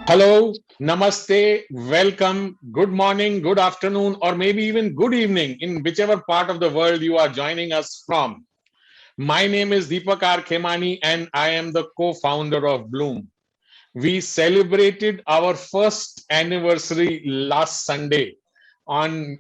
Hello, namaste, welcome, good morning, good afternoon, or maybe even good evening in whichever part of the world you are joining us from. My name is Deepak R. Khemani and I am the co-founder of Bloom. We celebrated our first anniversary last Sunday on,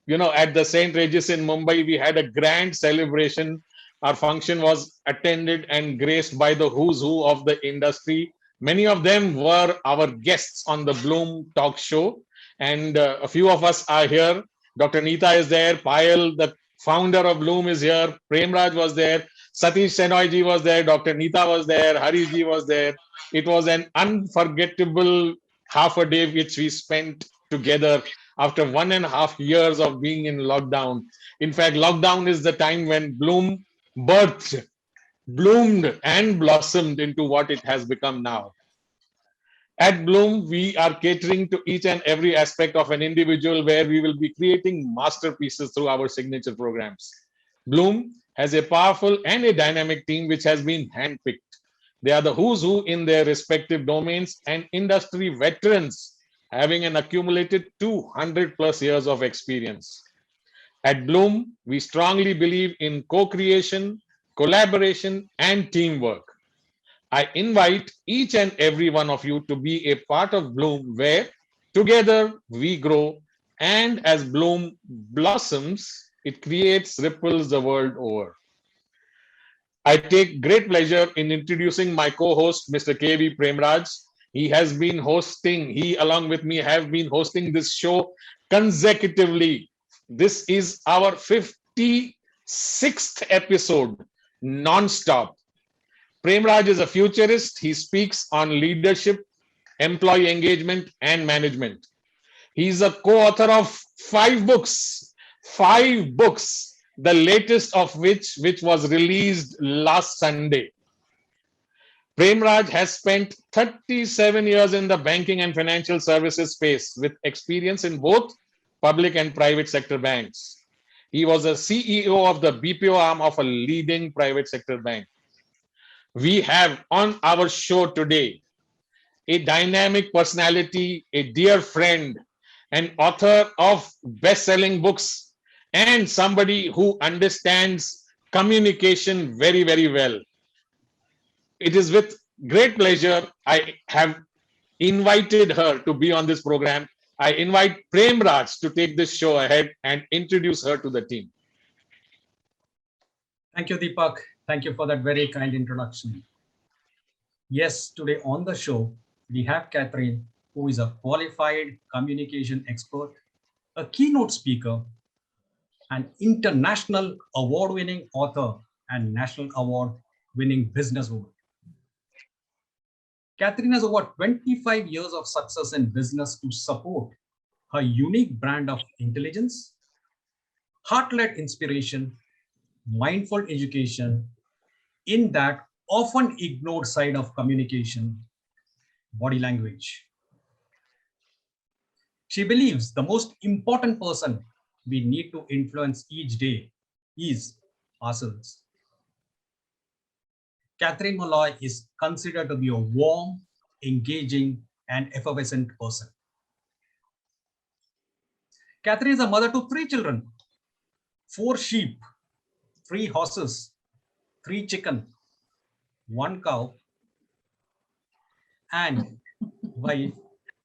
at the St. Regis in Mumbai. We had a grand celebration. Our function was attended and graced by the who's who of the industry. Many of them were our guests on the Bloom talk show. And a few of us are here. Dr. Neeta is there. Payal, the founder of Bloom, is here. Premraj was there. Satish Senoy ji was there. Dr. Neeta was there. Harish ji was there. It was an unforgettable half a day which we spent together after 1.5 years of being in lockdown. In fact, lockdown is the time when Bloom birthed, bloomed, and blossomed into what it has become now. At Bloom, we are catering to each and every aspect of an individual where we will be creating masterpieces through our signature programs. Bloom has a powerful and a dynamic team which has been handpicked. They are the who's who in their respective domains and industry veterans having an accumulated 200 plus years of experience. At Bloom, we strongly believe in co-creation, collaboration, and teamwork. I invite each and every one of you to be a part of Bloom where together we grow and as Bloom blossoms, it creates ripples the world over. I take great pleasure in introducing my co-host, Mr. K.V. Premraj. He along with me have been hosting this show consecutively. This is our 56th episode, non-stop. Premraj is a futurist. He speaks on leadership, employee engagement, and management. He's a co-author of five books, the latest of which was released last Sunday. Premraj has spent 37 years in the banking and financial services space with experience in both public and private sector banks. He was a CEO of the BPO arm of a leading private sector bank. We have on our show today a dynamic personality, a dear friend, an author of best-selling books, and somebody who understands communication very, very well. It is with great pleasure I have invited her to be on this program. I invite Prem Raj to take this show ahead and introduce her to the team. Thank you, Deepak. Thank you for that very kind introduction. Yes, today on the show, we have Catherine, who is a qualified communication expert, a keynote speaker, an international award-winning author, and national award-winning businesswoman. Catherine has over 25 years of success in business to support her unique brand of intelligence, heart-led inspiration, mindful education in that often ignored side of communication, body language. She believes the most important person we need to influence each day is ourselves. Catherine Molloy is considered to be a warm, engaging, and effervescent person. Catherine is a mother to 3 children, 4 sheep, 3 horses, 3 chicken, 1 cow, and wife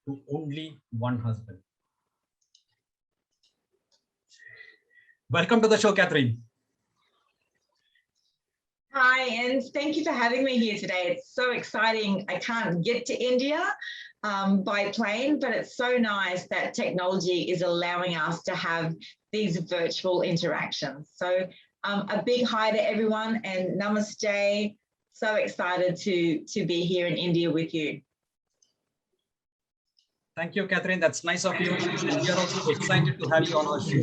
to only 1 husband. Welcome to the show, Catherine. Hi, and thank you for having me here today. It's so exciting. I can't get to India by plane, but it's so nice that technology is allowing us to have these virtual interactions. So a big hi to everyone and namaste. So excited to be here in India with you. Thank you, Catherine. That's nice of you. And we are also excited to have you on our show.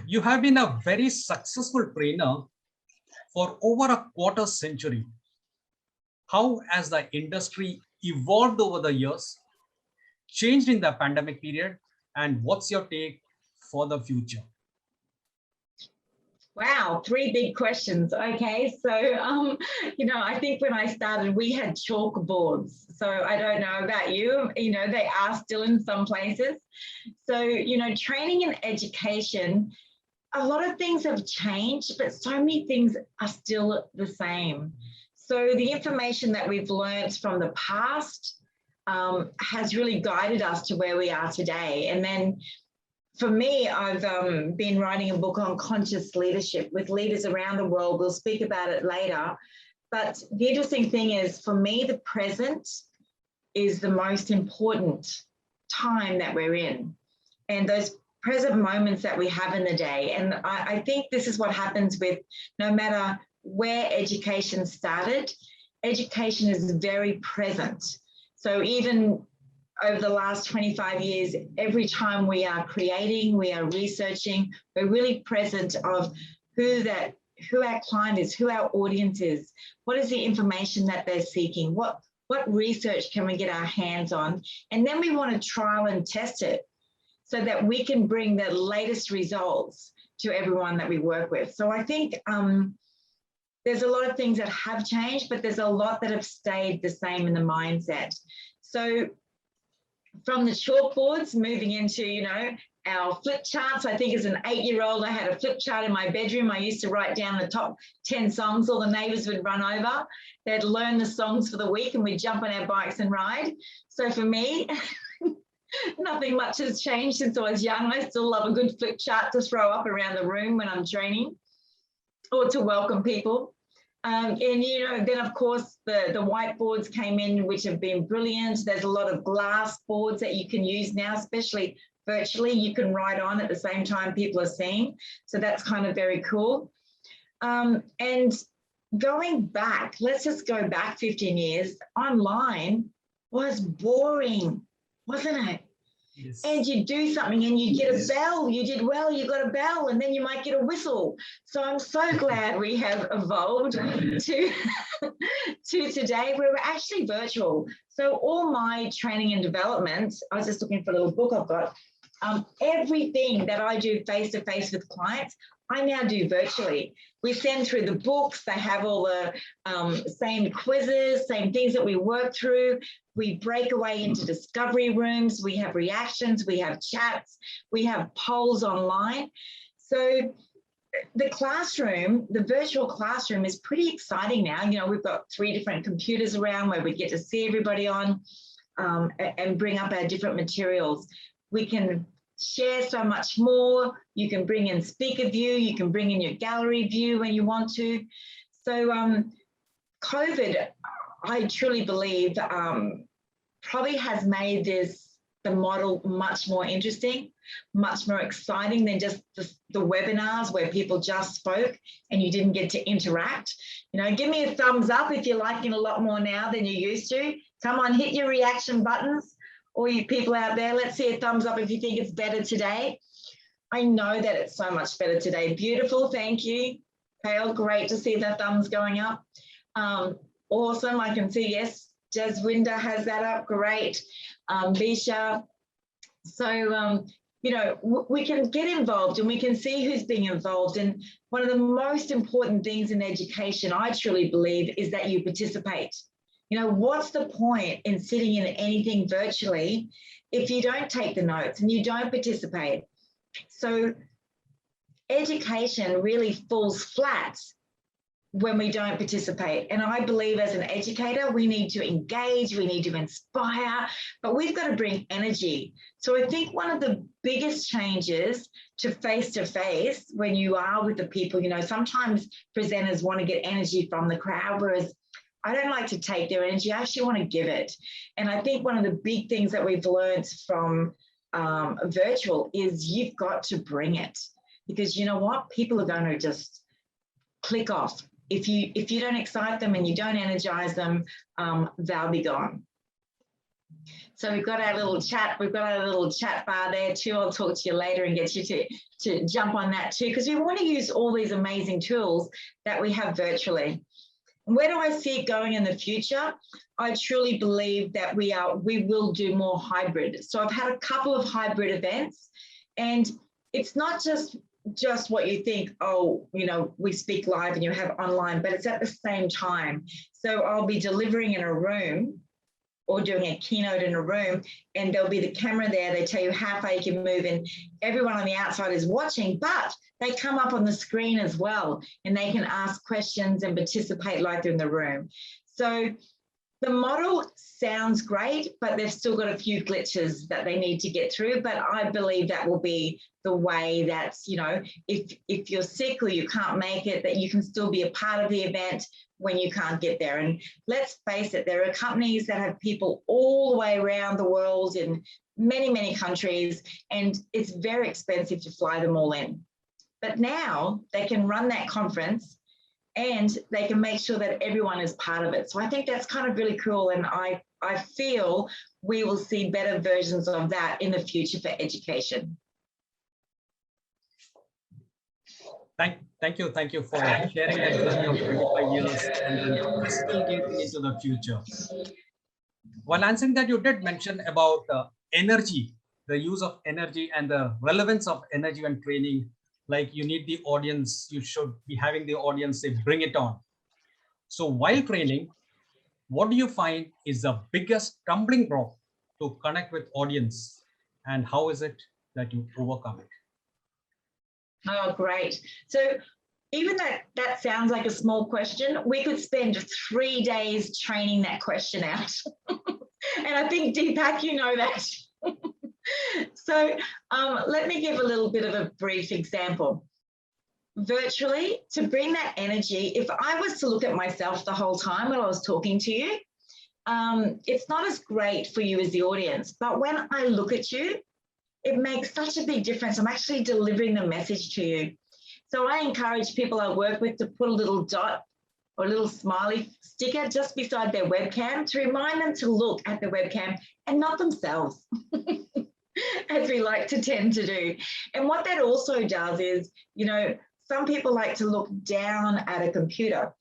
You have been a very successful trainer for over a quarter century. How has the industry evolved over the years, changed in the pandemic period, and what's your take for the future? Wow, three big questions. Okay, so I think when I started, we had chalkboards. So I don't know about you. They are still in some places. So training and education, a lot of things have changed, but so many things are still the same. So the information that we've learned from the past has really guided us to where we are today. And then for me, I've been writing a book on conscious leadership with leaders around the world. We'll speak about it later. But the interesting thing is, for me, the present is the most important time that we're in. And those present moments that we have in the day. And I think this is what happens with no matter where education started, education is very present. So even over the last 25 years, every time we are creating, we are researching, we're really present of who our client is, who our audience is, what is the information that they're seeking, what research can we get our hands on, and then we want to trial and test it so that we can bring the latest results to everyone that we work with. So I think there's a lot of things that have changed, but there's a lot that have stayed the same in the mindset. So from the chalkboards, moving into, our flip charts. I think as an 8-year-old, I had a flip chart in my bedroom. I used to write down the top 10 songs all the neighbors would run over. They'd learn the songs for the week and we'd jump on our bikes and ride. So for me, nothing much has changed since I was young. I still love a good flip chart to throw up around the room when I'm training or to welcome people. And, then of course the whiteboards came in, which have been brilliant. There's a lot of glass boards that you can use now, especially virtually. You can write on at the same time people are seeing. So that's kind of very cool. And going back, let's just go back 15 years, online was boring, wasn't it? Yes. And you do something and you get a bell. You did well, you got a bell, and then you might get a whistle. So I'm so glad we have evolved to today where we're actually virtual. So all my training and development, I was just looking for a little book I've got. Everything that I do face-to-face with clients, I now do virtually. We send through the books. They have all the same quizzes, same things that we work through. We break away into discovery rooms. We have reactions. We have chats. We have polls online. So the classroom, the virtual classroom is pretty exciting now. We've got 3 different computers around where we get to see everybody on and bring up our different materials. We can share so much more. You can bring in speaker view. You can bring in your gallery view when you want to. So COVID, I truly believe, probably has made the model much more interesting, much more exciting than just the webinars where people just spoke and you didn't get to interact. Give me a thumbs up if you're liking a lot more now than you used to. Come on, hit your reaction buttons. All you people out there, let's see a thumbs up if you think it's better today. I know that it's so much better today. Beautiful, thank you. Pale, great to see the thumbs going up. Awesome, I can see, yes, Jaswinda has that up, great. Bisha. So, we can get involved and we can see who's being involved. And one of the most important things in education, I truly believe, is that you participate. What's the point in sitting in anything virtually if you don't take the notes and you don't participate? So education really falls flat when we don't participate. And I believe as an educator, we need to engage, we need to inspire, but we've got to bring energy. So I think one of the biggest changes to face when you are with the people, sometimes presenters want to get energy from the crowd, whereas I don't like to take their energy. I actually want to give it. And I think one of the big things that we've learned from virtual is you've got to bring it, because you know what? People are going to just click off. If you don't excite them and you don't energize them, they'll be gone. So we've got our little chat. We've got our little chat bar there too. I'll talk to you later and get you to jump on that too, because we want to use all these amazing tools that we have virtually. Where do I see it going in the future? I truly believe that we will do more hybrid. So I've had a couple of hybrid events, and it's not just just what you think, oh, we speak live and you have online, but it's at the same time. So I'll be delivering in a room or doing a keynote in a room, and there'll be the camera there. They tell you how far you can move, and everyone on the outside is watching, but they come up on the screen as well, and they can ask questions and participate like they're in the room. So the model sounds great, but they've still got a few glitches that they need to get through. But I believe that will be the way that, if you're sick or you can't make it, that you can still be a part of the event when you can't get there. And let's face it, there are companies that have people all the way around the world in many, many countries, and it's very expensive to fly them all in. But now they can run that conference and they can make sure that everyone is part of it. So I think that's kind of really cool. And I feel we will see better versions of that in the future for education. Thank you for sharing that journey of 25 years and then crystal gazing into the future. While answering that, you did mention about energy, the use of energy and the relevance of energy when training. Like you need the audience, you should be having the audience say, bring it on. So while training, what do you find is the biggest stumbling block to connect with audience, and how is it that you overcome it? Oh, great. So even that sounds like a small question. We could spend 3 days training that question out. And I think, Deepak, you know that. So let me give a little bit of a brief example. Virtually, to bring that energy, if I was to look at myself the whole time while I was talking to you, it's not as great for you as the audience. But when I look at you, it makes such a big difference. I'm actually delivering the message to you. So I encourage people I work with to put a little dot or a little smiley sticker just beside their webcam to remind them to look at the webcam and not themselves, as we like to tend to do. And what that also does is, some people like to look down at a computer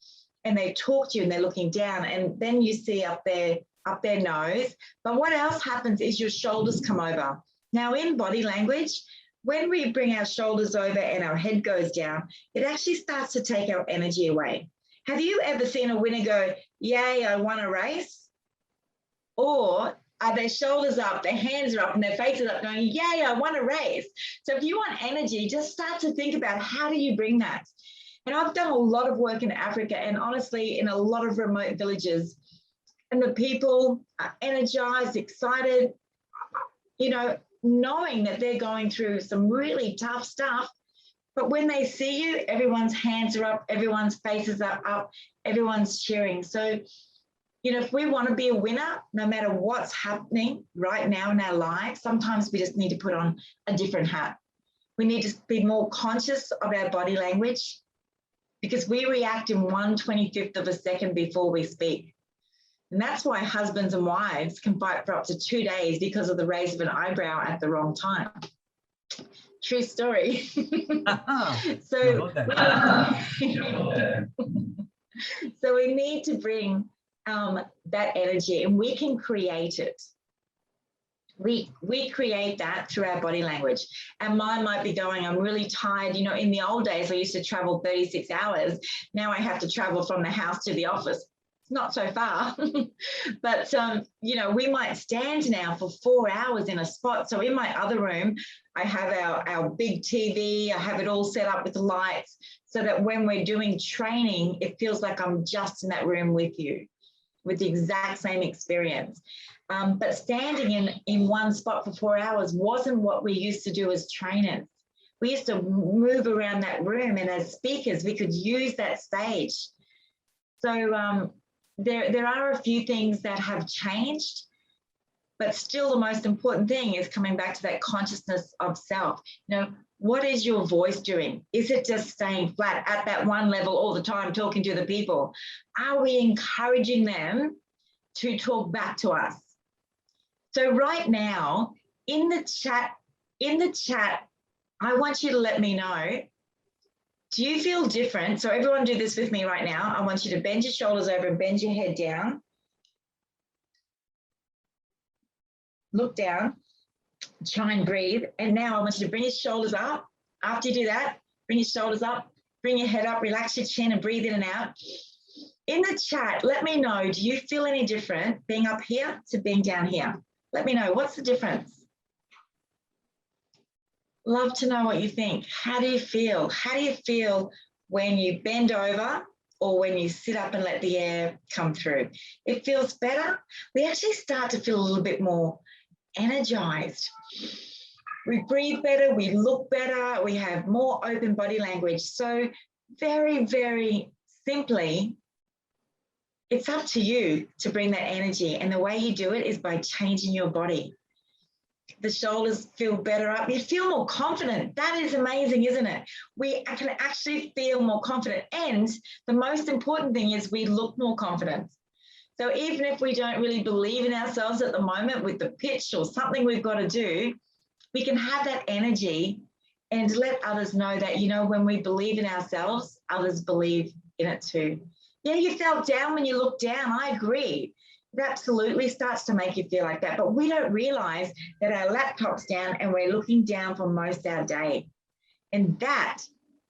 and they talk to you and they're looking down, and then you see up their nose. But what else happens is your shoulders come over. Now in body language, when we bring our shoulders over and our head goes down, it actually starts to take our energy away. Have you ever seen a winner go, yay, I won a race? Or are their shoulders up, their hands are up and their faces up going, yay, I won a race? So if you want energy, just start to think about how do you bring that? And I've done a lot of work in Africa and honestly in a lot of remote villages, and the people are energized, excited, knowing that they're going through some really tough stuff. But when they see you, everyone's hands are up, everyone's faces are up, everyone's cheering. So, if we want to be a winner, no matter what's happening right now in our lives, sometimes we just need to put on a different hat. We need to be more conscious of our body language because we react in 1/25th of a second before we speak. And that's why husbands and wives can fight for up to 2 days because of the raise of an eyebrow at the wrong time. True story. So we need to bring that energy, and we can create it. We create that through our body language. And mine might be going, I'm really tired. In the old days, I used to travel 36 hours. Now I have to travel from the house to the office. Not so far, but we might stand now for 4 hours in a spot. So in my other room, I have our big TV. I have it all set up with the lights so that when we're doing training, it feels like I'm just in that room with you, with the exact same experience. But standing in one spot for 4 hours wasn't what we used to do as trainers. We used to move around that room, and as speakers, we could use that stage. So there are a few things that have changed, but still the most important thing is coming back to that consciousness of self. What is your voice doing? Is it just staying flat at that one level all the time, talking to the people? Are we encouraging them to talk back to us? So right now, in the chat, I want you to let me know, do you feel different? So everyone do this with me right now. I want you to bend your shoulders over and bend your head down. Look down, try and breathe. And now I want you to bring your shoulders up After you do that, bring your shoulders up, bring your head up, relax your chin and breathe in and out. In the chat, let me know, do you feel any different being up here to being down here? Let me know, what's the difference? Love to know what you think. How do you feel? How do you feel when you bend over or when you sit up and let the air come through? It feels better. We actually start to feel a little bit more energized. We breathe better, we look better, we have more open body language. So very, very simply, it's up to you to bring that energy. And the way you do it is by changing your body. The shoulders feel better up. You feel more confident. That is amazing, isn't it? We can actually feel more confident. And the most important thing is we look more confident. So even if we don't really believe in ourselves at the moment with the pitch or something we've got to do, we can have that energy and let others know that, you know, when we believe in ourselves, others believe in it too. Yeah, you felt down when you looked down. I agree. It absolutely starts to make you feel like that. But we don't realize that our laptop's down and we're looking down for most of our day. And that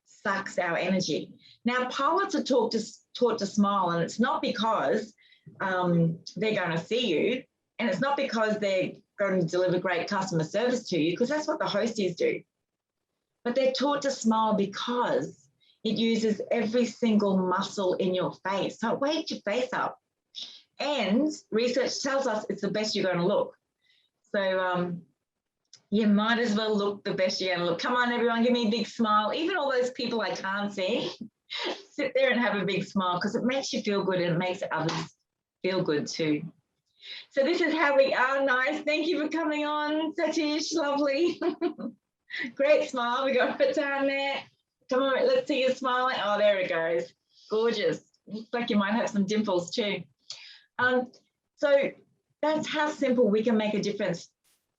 sucks our energy. Now, pilots are taught to smile, and it's not because they're going to see you, and it's not because they're going to deliver great customer service to you, because that's what the hosties do. But they're taught to smile because it uses every single muscle in your face. So it wakes your face up. And research tells us it's the best you're going to look. So you might as well look the best you're going to look. Come on, everyone, give me a big smile. Even all those people I can't see, sit there and have a big smile, because it makes you feel good and it makes others feel good too. So this is how we are. Nice. Thank you for coming on, Satish. Lovely. Great smile. We got it down there. Come on, let's see you smiling. Oh, there it goes. Gorgeous. Looks like you might have some dimples too. So that's how simple we can make a difference,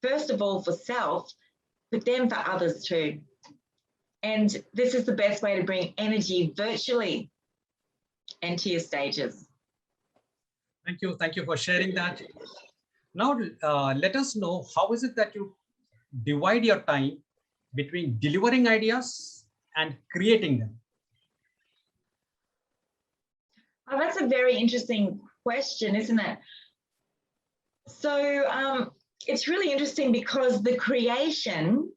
first of all for self, but then for others too. And this is the best way to bring energy virtually and to your stages. Thank you. Thank you for sharing that. Now, let us know, how is it that you divide your time between delivering ideas and creating them? Oh, that's a very interesting question, isn't it? So it's really interesting because the creation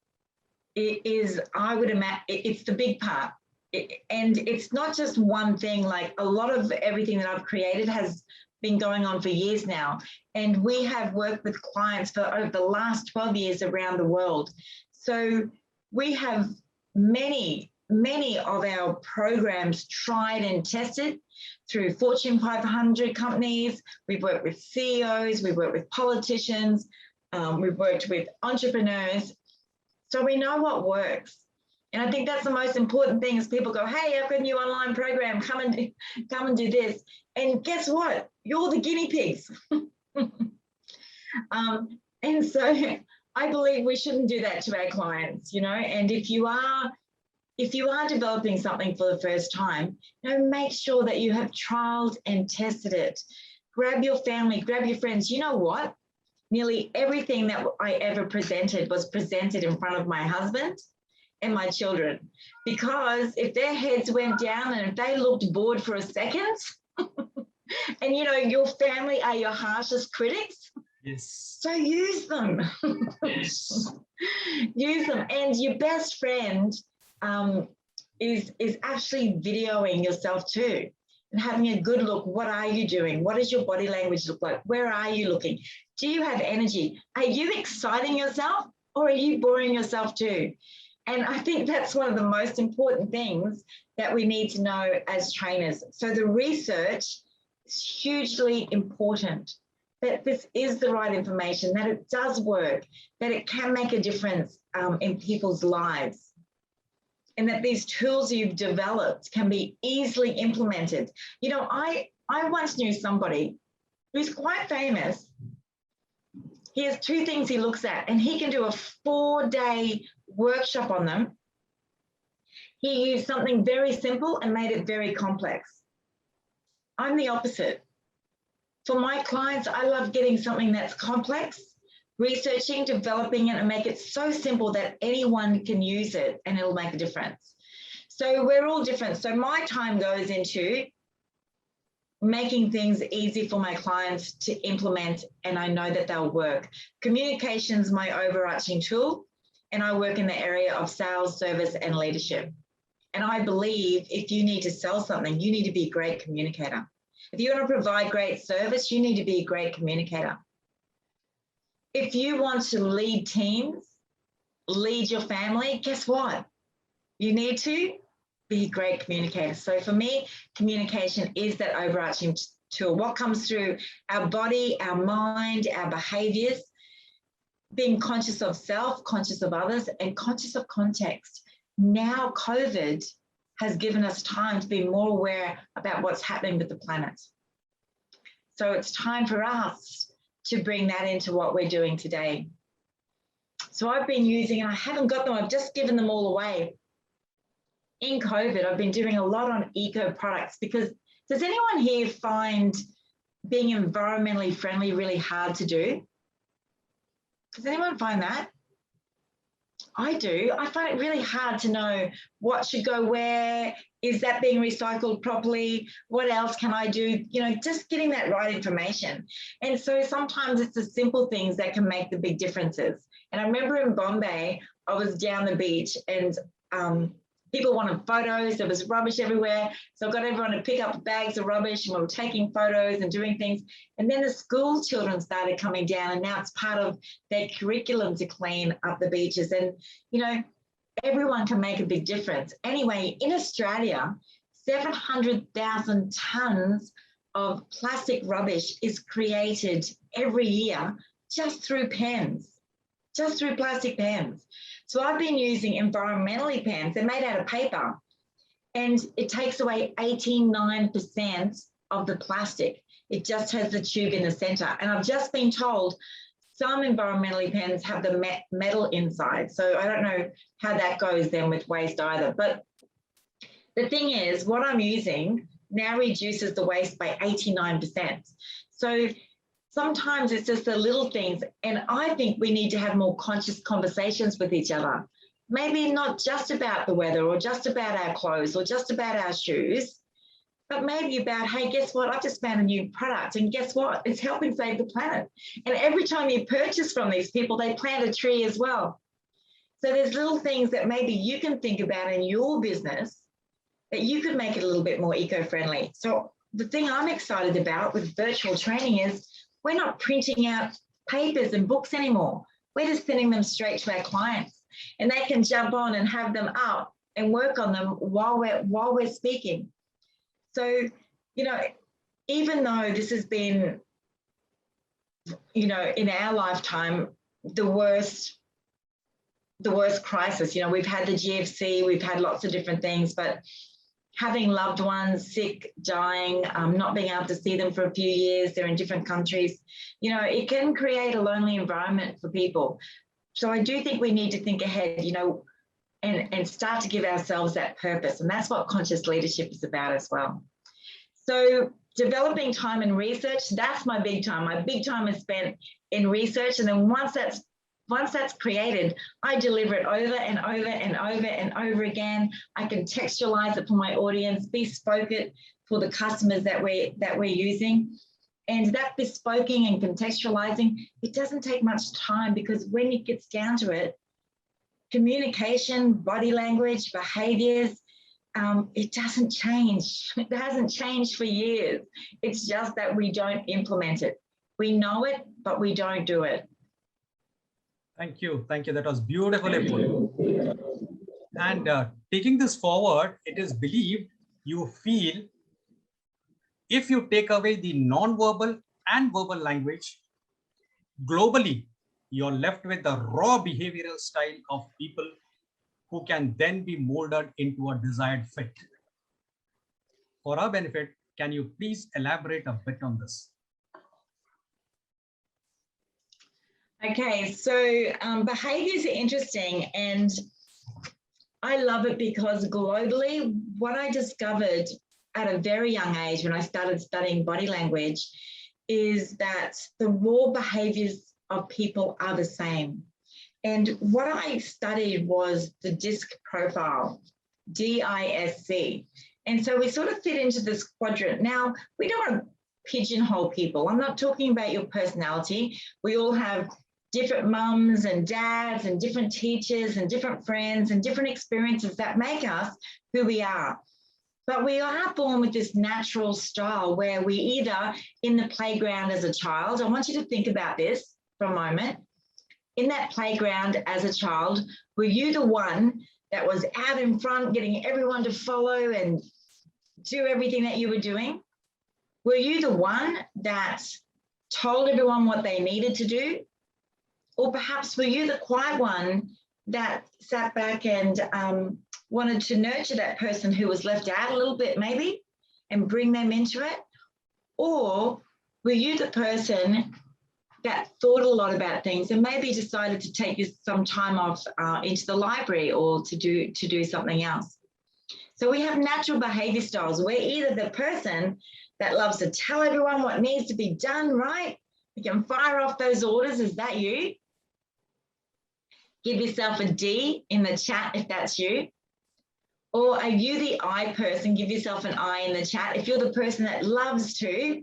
is, I would imagine, it's the big part. And it's not just one thing. Like, a lot of everything that I've created has been going on for years now. And we have worked with clients for over the last 12 years around the world. So we have many of our programs tried and tested through Fortune 500 companies. We've worked with CEOs, we've worked with politicians, we've worked with entrepreneurs. So we know what works. And I think that's the most important thing, is people go, hey, I've got a new online program, come and do this. And guess what? You're the guinea pigs. And so I believe we shouldn't do that to our clients, you know. And if you are developing something for the first time, you know, make sure that you have trialed and tested it. Grab your family, grab your friends. You know what? Nearly everything that I ever presented was presented in front of my husband and my children, because if their heads went down and if they looked bored for a second, and you know, your family are your harshest critics. Yes. So use them. Yes. Use them. And your best friend is actually videoing yourself too, and having a good look. What are you doing? What does your body language look like? Where are you looking? Do you have energy? Are you exciting yourself, or are you boring yourself too? And I think that's one of the most important things that we need to know as trainers. So the research is hugely important, that this is the right information, that it does work, that it can make a difference in people's lives, and that these tools you've developed can be easily implemented. You know, I once knew somebody who's quite famous. He has two things he looks at, and he can do a 4-day workshop on them. He used something very simple and made it very complex. I'm the opposite. For my clients, I love getting something that's complex, researching, developing it, and make it so simple that anyone can use it and it'll make a difference. So we're all different. So my time goes into making things easy for my clients to implement, and I know that they'll work. Communication's my overarching tool, and I work in the area of sales, service, and leadership. And I believe if you need to sell something, you need to be a great communicator. If you want to provide great service, you need to be a great communicator. If you want to lead teams, lead your family, guess what? You need to be a great communicator. So for me, communication is that overarching tool. What comes through our body, our mind, our behaviors, being conscious of self, conscious of others, and conscious of context. Now COVID has given us time to be more aware about what's happening with the planet. So it's time for us to bring that into what we're doing today. So I've been using, and I haven't got them, I've just given them all away. In COVID, I've been doing a lot on eco products, because does anyone here find being environmentally friendly really hard to do? Does anyone find that? I do. I find it really hard to know what should go where. Is that being recycled properly? What else can I do? You know, just getting that right information. And so sometimes it's the simple things that can make the big differences. And I remember in Bombay, I was down the beach and people wanted photos. There was rubbish everywhere. So I got everyone to pick up bags of rubbish, and we were taking photos and doing things. And then the school children started coming down, and now it's part of their curriculum to clean up the beaches. And, you know, everyone can make a big difference. Anyway, in Australia, 700,000 tons of plastic rubbish is created every year just through pens, just through plastic pens. So I've been using environmentally pens. They're made out of paper, and it takes away 89% of the plastic. It just has the tube in the center. And I've just been told some environmentally pens have the metal inside. So I don't know how that goes then with waste either. But the thing is, what I'm using now reduces the waste by 89%. So sometimes it's just the little things. And I think we need to have more conscious conversations with each other. Maybe not just about the weather or just about our clothes or just about our shoes, but maybe about, hey, guess what? I've just found a new product, and guess what? It's helping save the planet. And every time you purchase from these people, they plant a tree as well. So there's little things that maybe you can think about in your business that you could make it a little bit more eco-friendly. So the thing I'm excited about with virtual training is we're not printing out papers and books anymore. We're just sending them straight to our clients, and they can jump on and have them up and work on them while we're speaking. So, you know, even though this has been, you know, in our lifetime, the worst crisis, you know, we've had the GFC, we've had lots of different things, but having loved ones sick, dying, not being able to see them for a few years, they're in different countries, you know, it can create a lonely environment for people. So I do think we need to think ahead, you know, and start to give ourselves that purpose. And that's what conscious leadership is about as well. So developing time in research, that's my big time. My big time is spent in research. And then once that's created, I deliver it over and over and over and over again. I contextualize it for my audience, bespoke it for the customers that we're using. And that bespoking and contextualizing, it doesn't take much time, because when it gets down to it, communication, body language, behaviors, it doesn't change. It hasn't changed for years. It's just that we don't implement it. We know it, but we don't do it. Thank you. Thank you. That was beautifully put. And taking this forward, it is believed, you feel, if you take away the non-verbal and verbal language, globally, you're left with the raw behavioral style of people who can then be molded into a desired fit. For our benefit, can you please elaborate a bit on this? Okay, so behaviors are interesting, and I love it because globally, what I discovered at a very young age when I started studying body language is that the raw behaviors of people are the same. And what I studied was the DISC profile, DISC. And so we sort of fit into this quadrant. Now, we don't want to pigeonhole people. I'm not talking about your personality. We all have different mums and dads and different teachers and different friends and different experiences that make us who we are. But we are born with this natural style where we either in the playground as a child, I want you to think about this for a moment. In that playground as a child, were you the one that was out in front getting everyone to follow and do everything that you were doing? Were you the one that told everyone what they needed to do? Or perhaps were you the quiet one that sat back and wanted to nurture that person who was left out a little bit maybe and bring them into it? Or were you the person that thought a lot about things and maybe decided to take some time off into the library or to do something else? So we have natural behavior styles. We're either the person that loves to tell everyone what needs to be done, right? You can fire off those orders. Is that you? Give yourself a D in the chat if that's you. Or are you the I person? Give yourself an I in the chat. If you're the person that loves to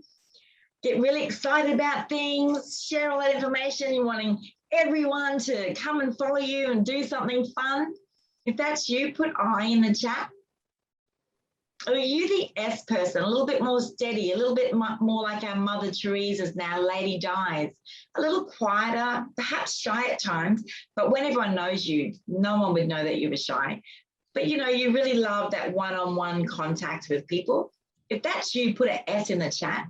get really excited about things, share all that information, you're wanting everyone to come and follow you and do something fun. If that's you, put I in the chat. Or are you the S person, a little bit more steady, a little bit more like our Mother Teresa's now, Lady Di's, a little quieter, perhaps shy at times, but when everyone knows you, no one would know that you were shy. But you know, you really love that one-on-one contact with people. If that's you, put an S in the chat.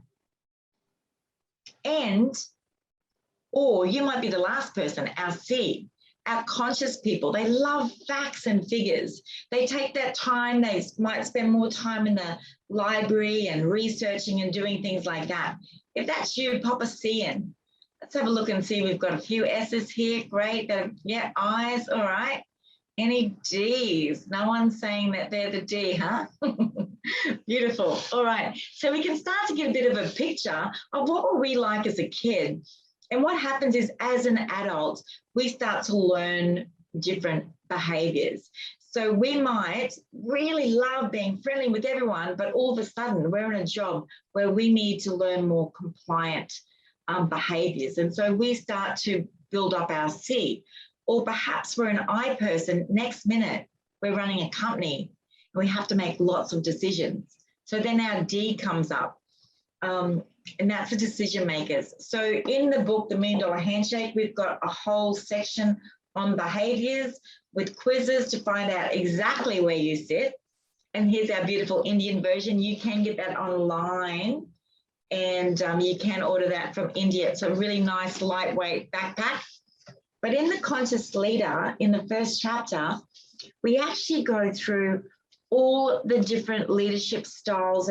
Or you might be the last person, our C. Our conscious people, they love facts and figures. They take that time, they might spend more time in the library and researching and doing things like that. If that's you, pop a C in. Let's have a look and see. We've got a few S's here. Great. Yeah, I's. All right. Any D's? No one's saying that they're the D, huh? Beautiful. All right. So we can start to get a bit of a picture of what were we like as a kid. And what happens is, as an adult, we start to learn different behaviors. So we might really love being friendly with everyone, but all of a sudden we're in a job where we need to learn more compliant behaviors. And so we start to build up our C. Or perhaps we're an I person, next minute we're running a company and we have to make lots of decisions. So then our D comes up. And that's the decision makers. So in the book, The $1 Million Handshake, we've got a whole section on behaviors with quizzes to find out exactly where you sit. And here's our beautiful Indian version. You can get that online and you can order that from India. It's a really nice lightweight backpack. But in the Conscious Leader, in the first chapter, we actually go through all the different leadership styles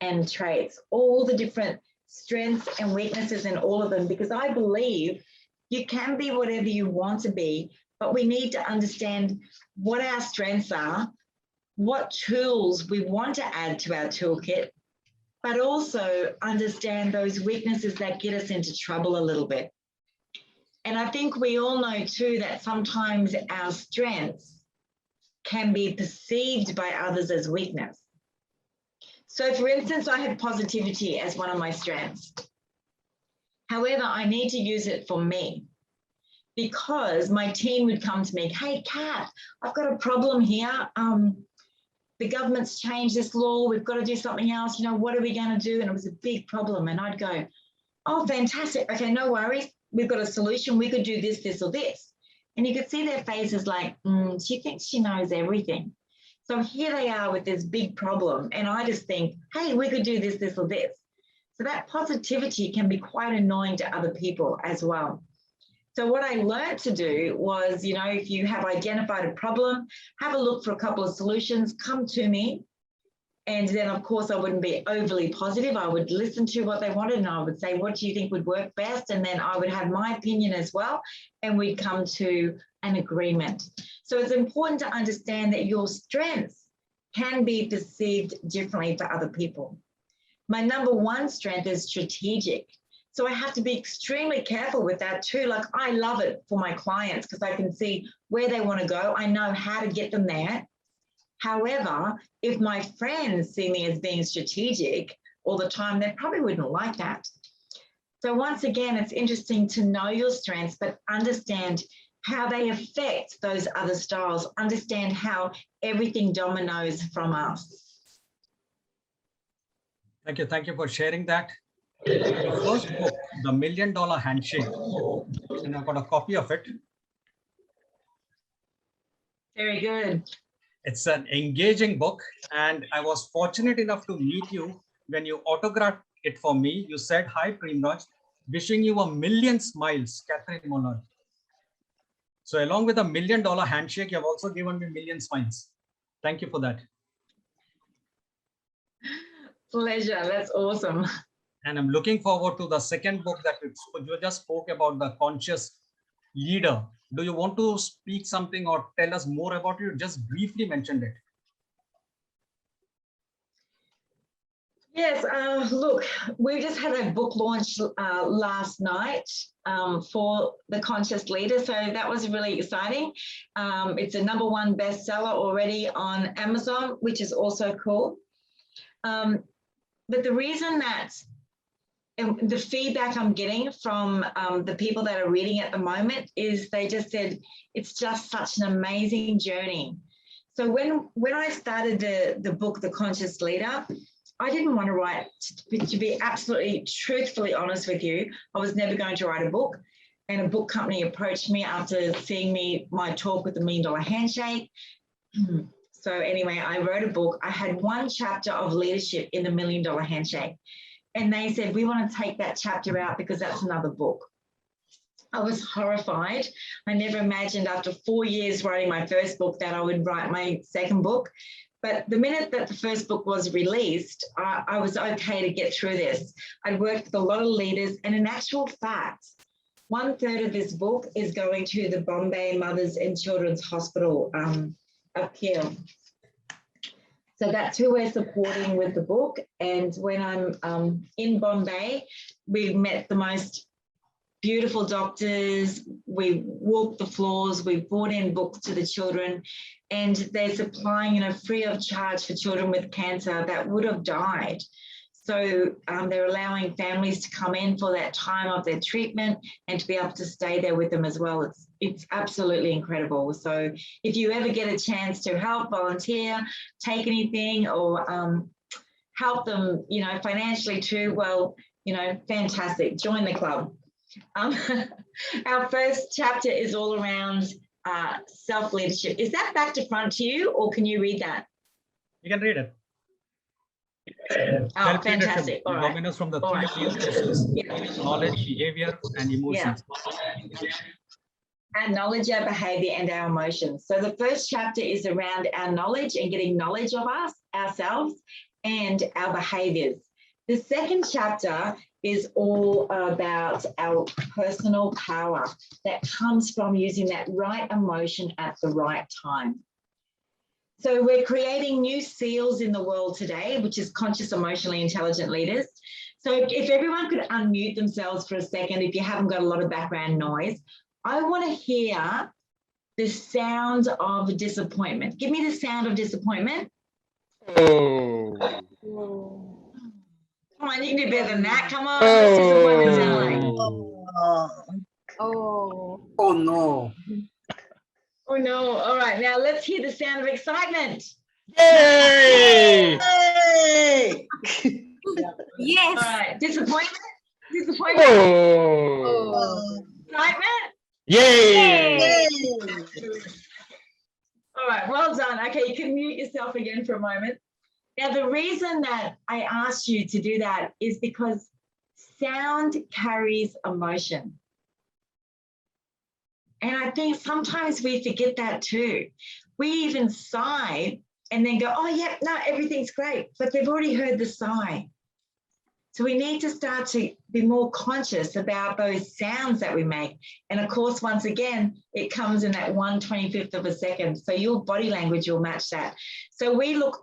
and traits, all the different strengths and weaknesses in all of them, because I believe you can be whatever you want to be, but we need to understand what our strengths are, what tools we want to add to our toolkit, but also understand those weaknesses that get us into trouble a little bit. And I think we all know too that sometimes our strengths can be perceived by others as weakness. So for instance, I have positivity as one of my strengths. However, I need to use it for me because my team would come to me, hey, Kat, I've got a problem here. The government's changed this law. We've got to do something else. You know, what are we going to do? And it was a big problem. And I'd go, oh, fantastic. Okay, no worries. We've got a solution. We could do this, this, or this. And you could see their faces like, she thinks she knows everything. So here they are with this big problem. And I just think, hey, we could do this, this, or this. So that positivity can be quite annoying to other people as well. So what I learned to do was, you know, if you have identified a problem, have a look for a couple of solutions, come to me. And then, of course, I wouldn't be overly positive. I would listen to what they wanted and I would say, what do you think would work best? And then I would have my opinion as well. And we'd come to an agreement. So it's important to understand that your strengths can be perceived differently for other people. My number one strength is strategic. So I have to be extremely careful with that too. Like, I love it for my clients because I can see where they want to go. I know how to get them there. However, if my friends see me as being strategic all the time, they probably wouldn't like that. So once again, it's interesting to know your strengths, but understand how they affect those other styles, understand how everything dominoes from us. Thank you. Thank you for sharing that. The first book, The $1 Million Handshake, and I've got a copy of it. Very good. It's an engaging book, and I was fortunate enough to meet you when you autographed it for me. You said, "Hi, Premraj, wishing you a million smiles, Catherine Mollard." So along with a $1 million handshake, you have also given me a million smiles. Thank you for that. Pleasure. That's awesome. And I'm looking forward to the second book that you just spoke about, The Conscious Leader. Do you want to speak something or tell us more about it? You just briefly mentioned it. Yes, look, we just had a book launch last night for The Conscious Leader. So that was really exciting. It's a #1 bestseller already on Amazon, which is also cool. But the reason that the feedback I'm getting from the people that are reading at the moment is they just said, it's just such an amazing journey. So when I started the book, The Conscious Leader, I didn't want to write, to be absolutely truthfully honest with you, I was never going to write a book. And a book company approached me after seeing my talk with the $1 Million Handshake. So anyway, I wrote a book. I had one chapter of leadership in the $1 Million Handshake. And they said, we want to take that chapter out because that's another book. I was horrified. I never imagined after 4 years writing my first book that I would write my second book. But the minute that the first book was released, I was okay to get through this. I'd worked with a lot of leaders, and in actual fact, 1/3 of this book is going to the Bombay Mothers and Children's Hospital appeal. So that's who we're supporting with the book. And when I'm in Bombay, we met the most beautiful doctors. We walked the floors. We brought in books to the children, and they're supplying, free of charge for children with cancer that would have died. So they're allowing families to come in for that time of their treatment and to be able to stay there with them as well. It's absolutely incredible. So if you ever get a chance to help, volunteer, take anything, or help them, financially too, well, fantastic. Join the club. Our first chapter is all around self-leadership. Is that back to front to you, or can you read that? You can read it. Oh, fantastic. All right. Dominance from the three processes: knowledge, behavior, and emotions. Yeah. Our knowledge, our behavior, and our emotions. So the first chapter is around our knowledge and getting knowledge of ourselves, and our behaviors. The second chapter is all about our personal power that comes from using that right emotion at the right time. So we're creating new SEALs in the world today, which is conscious, emotionally intelligent leaders. So if everyone could unmute themselves for a second, if you haven't got a lot of background noise, I want to hear the sound of disappointment. Give me the sound of disappointment. Oh. Come on, you can do better than that. Come on, what's disappointment sound like? Oh no. Oh no, all right, now let's hear the sound of excitement. Yay! Hey! All right, disappointment? Disappointment? Oh. Excitement? Yay! Hey! All right, well done. Okay, you can mute yourself again for a moment. Now, the reason that I asked you to do that is because sound carries emotion. And I think sometimes we forget that too. We even sigh and then go, oh, yeah, no, everything's great. But they've already heard the sigh. So we need to start to be more conscious about those sounds that we make. And of course, once again, it comes in that 1/25th of a second. So your body language will match that. So we look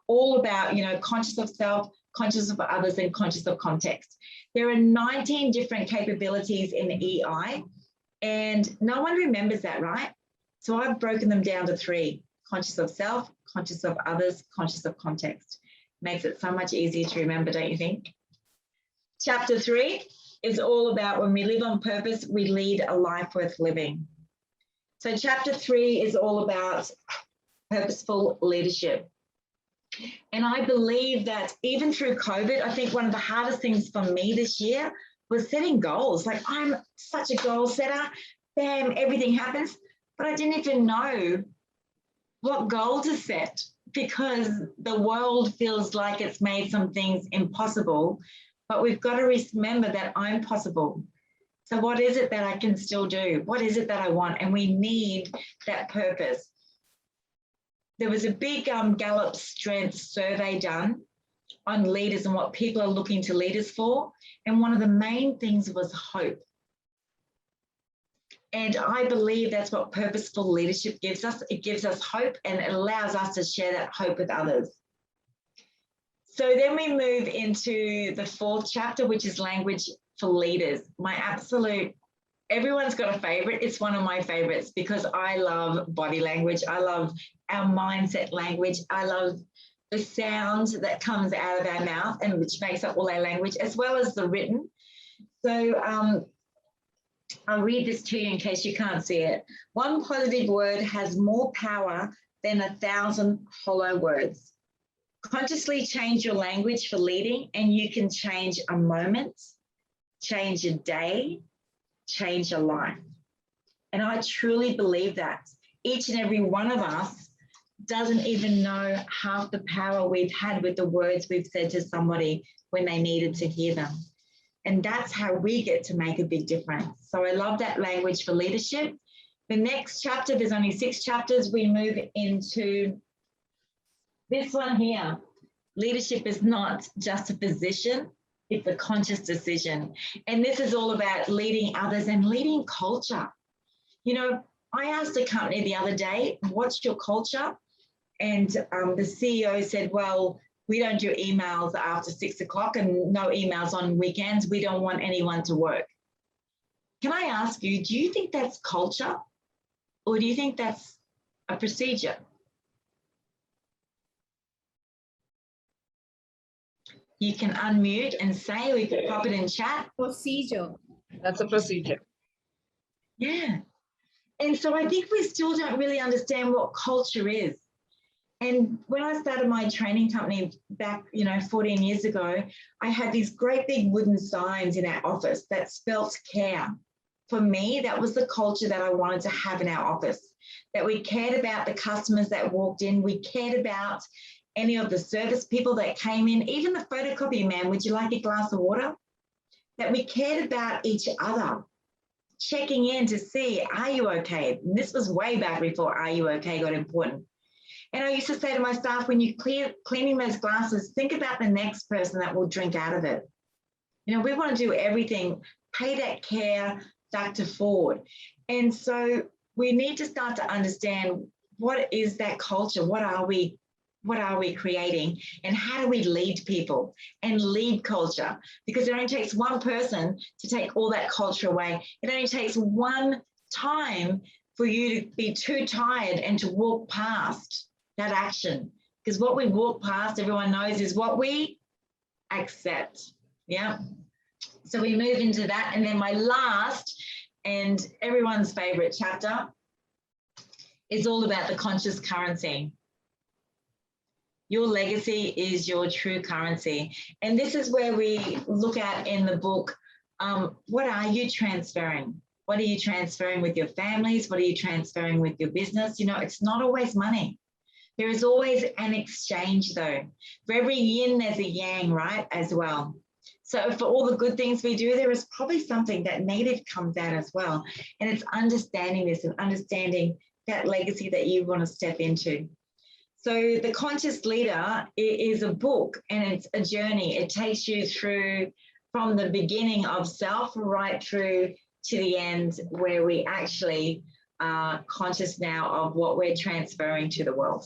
all about, conscious of self, conscious of others, and conscious of context. There are 19 different capabilities in EI, and no one remembers that, right? So I've broken them down to 3: conscious of self, conscious of others, conscious of context. Makes it so much easier to remember, don't you think? Chapter 3 is all about when we live on purpose, we lead a life worth living. So chapter 3 is all about purposeful leadership. And I believe that even through COVID, I think one of the hardest things for me this year was setting goals. Like, I'm such a goal setter, bam, everything happens, but I didn't even know what goal to set because the world feels like it's made some things impossible, but we've got to remember that I'm possible. So what is it that I can still do? What is it that I want? And we need that purpose. There was a big Gallup Strengths survey done on leaders and what people are looking to leaders for. And one of the main things was hope. And I believe that's what purposeful leadership gives us. It gives us hope, and it allows us to share that hope with others. So then we move into the 4th chapter, which is language for leaders. My absolute, everyone's got a favorite. It's one of my favorites because I love body language. I love our mindset language. I love the sound that comes out of our mouth and which makes up all our language, as well as the written. So I'll read this to you in case you can't see it. One positive word has more power than 1,000 hollow words. Consciously change your language for leading, and you can change a moment, change a day, change a life. And I truly believe that. Each and every one of us doesn't even know half the power we've had with the words we've said to somebody when they needed to hear them. And that's how we get to make a big difference. So I love that language for leadership. The next chapter, there's only 6 chapters. We move into this one here. Leadership is not just a position, it's a conscious decision. And this is all about leading others and leading culture. You know, I asked a company the other day, what's your culture? And the CEO said, well, we don't do emails after 6 o'clock and no emails on weekends. We don't want anyone to work. Can I ask you, do you think that's culture? Or do you think that's a procedure? You can unmute and say, we can pop it in chat. Procedure. That's a procedure. Yeah. And so I think we still don't really understand what culture is. And when I started my training company back, 14 years ago, I had these great big wooden signs in our office that spelt care. For me, that was the culture that I wanted to have in our office, that we cared about the customers that walked in. We cared about any of the service people that came in, even the photocopy man, would you like a glass of water? That we cared about each other, checking in to see, are you okay? And this was way back before are you okay got important. And I used to say to my staff, when you're cleaning those glasses, think about the next person that will drink out of it. We want to do everything, pay that care factor forward. And so we need to start to understand, what is that culture? What are we creating? And how do we lead people and lead culture? Because it only takes one person to take all that culture away. It only takes one time for you to be too tired and to walk past that action, because what we walk past, everyone knows, is what we accept. Yeah. So we move into that. And then my last and everyone's favorite chapter is all about the conscious currency. Your legacy is your true currency. And this is where we look at in the book, what are you transferring? What are you transferring with your families? What are you transferring with your business? It's not always money. There is always an exchange, though. For every yin, there's a yang, right, as well. So for all the good things we do, there is probably something that negative comes out as well. And it's understanding this and understanding that legacy that you want to step into. So The Conscious Leader is a book, and it's a journey. It takes you through from the beginning of self right through to the end, where we actually are conscious now of what we're transferring to the world.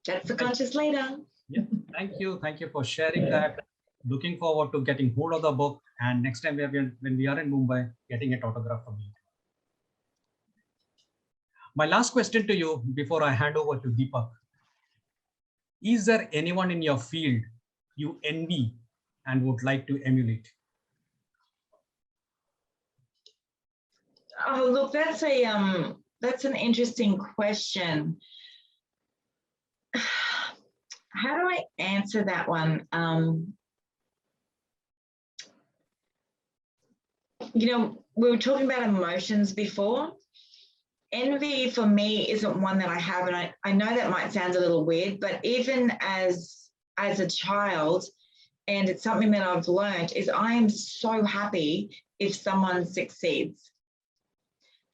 That's The Conscious Leader. Yeah, thank you. Thank you for sharing that. Looking forward to getting hold of the book, and next time when we are in Mumbai, getting it autographed from you. My last question to you before I hand over to Deepak. Is there anyone in your field you envy and would like to emulate? Oh, look, that's an interesting question. How do I answer that one? We were talking about emotions before. Envy for me isn't one that I have, and I know that might sound a little weird, but even as a child, and it's something that I've learned, is I am so happy if someone succeeds.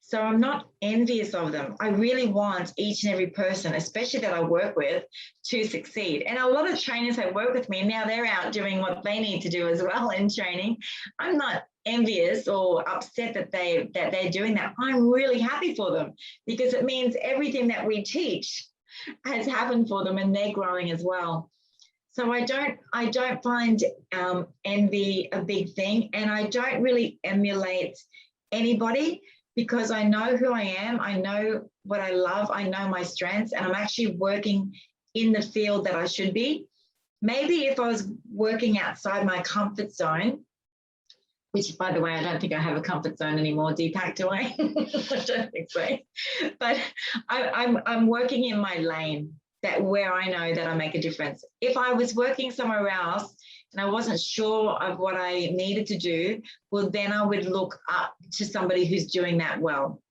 So I'm not envious of them. I really want each and every person, especially that I work with, to succeed. And a lot of trainers that work with me, now they're out doing what they need to do as well in training. I'm not envious or upset that they're doing that. I'm really happy for them, because it means everything that we teach has happened for them and they're growing as well. So I don't find envy a big thing, and I don't really emulate anybody, because I know who I am, I know what I love, I know my strengths, and I'm actually working in the field that I should be. Maybe if I was working outside my comfort zone, which, by the way, I don't think I have a comfort zone anymore, Deepak, do I? I don't think so. But I'm working in my lane, that where I know that I make a difference. If I was working somewhere else and I wasn't sure of what I needed to do, well, then I would look up to somebody who's doing that well.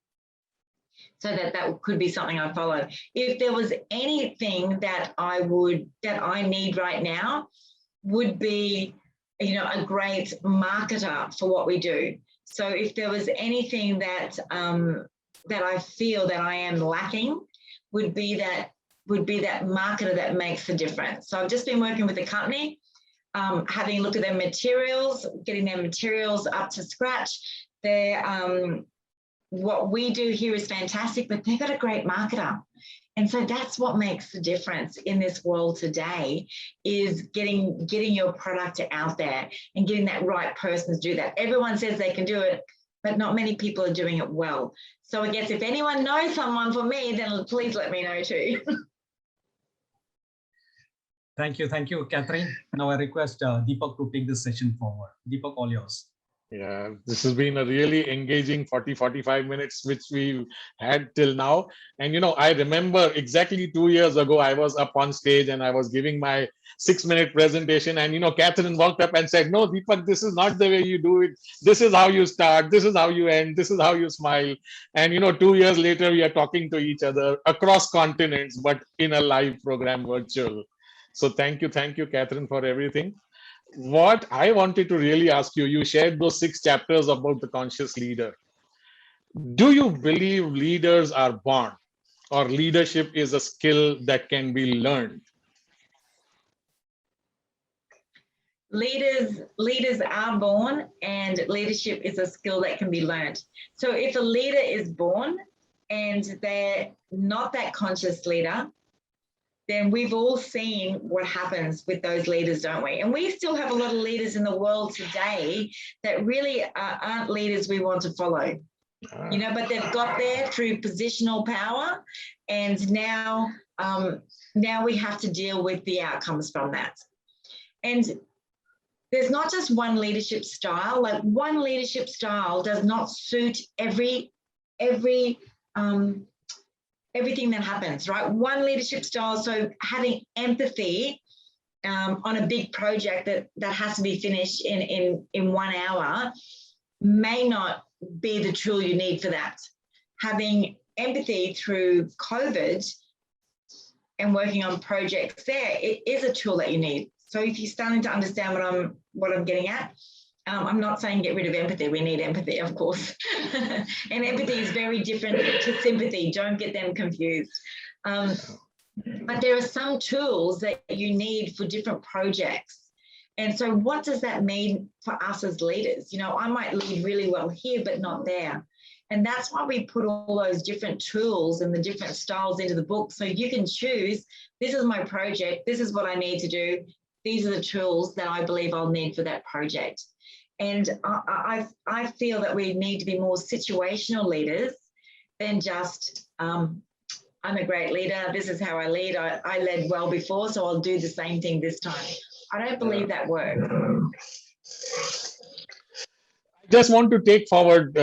So that could be something I follow. If there was anything that I need right now, would be, a great marketer for what we do. So if there was anything that I feel that I am lacking, would be that marketer that makes the difference. So I've just been working with a company, having a look at their materials, getting their materials up to scratch. What we do here is fantastic, but they've got a great marketer. And so that's what makes the difference in this world today, is getting your product out there and getting that right person to do that. Everyone says they can do it, but not many people are doing it well. So I guess if anyone knows someone for me, then please let me know too. Thank you, Catherine. Now I request Deepak to take this session forward. Deepak, all yours. Yeah, this has been a really engaging 40-45 minutes, which we've had till now. And, I remember exactly 2 years ago, I was up on stage and I was giving my 6-minute presentation. And, Catherine walked up and said, "No, Deepak, this is not the way you do it. This is how you start. This is how you end. This is how you smile." And, 2 years later, we are talking to each other across continents, but in a live program, virtual. So thank you, Catherine, for everything. What I wanted to really ask you, you shared those 6 chapters about the conscious leader. Do you believe leaders are born, or leadership is a skill that can be learned? Leaders are born, and leadership is a skill that can be learned. So if a leader is born and they're not that conscious leader, then we've all seen what happens with those leaders, don't we? And we still have a lot of leaders in the world today that really aren't leaders we want to follow. But they've got there through positional power, and now we have to deal with the outcomes from that. And there's not just one leadership style. Like, one leadership style does not suit everything that happens, right? One leadership style, so having empathy on a big project that has to be finished in 1 hour may not be the tool you need for that. Having empathy through COVID and working on projects there, it is a tool that you need. So if you're starting to understand what I'm getting at, I'm not saying get rid of empathy. We need empathy, of course. And empathy is very different to sympathy. Don't get them confused. But there are some tools that you need for different projects. And so what does that mean for us as leaders? I might lead really well here, but not there. And that's why we put all those different tools and the different styles into the book. So you can choose, this is my project, this is what I need to do. These are the tools that I believe I'll need for that project. And I feel that we need to be more situational leaders than just, I'm a great leader, this is how I lead. I led well before, so I'll do the same thing this time. I don't believe that works. Just want to take forward,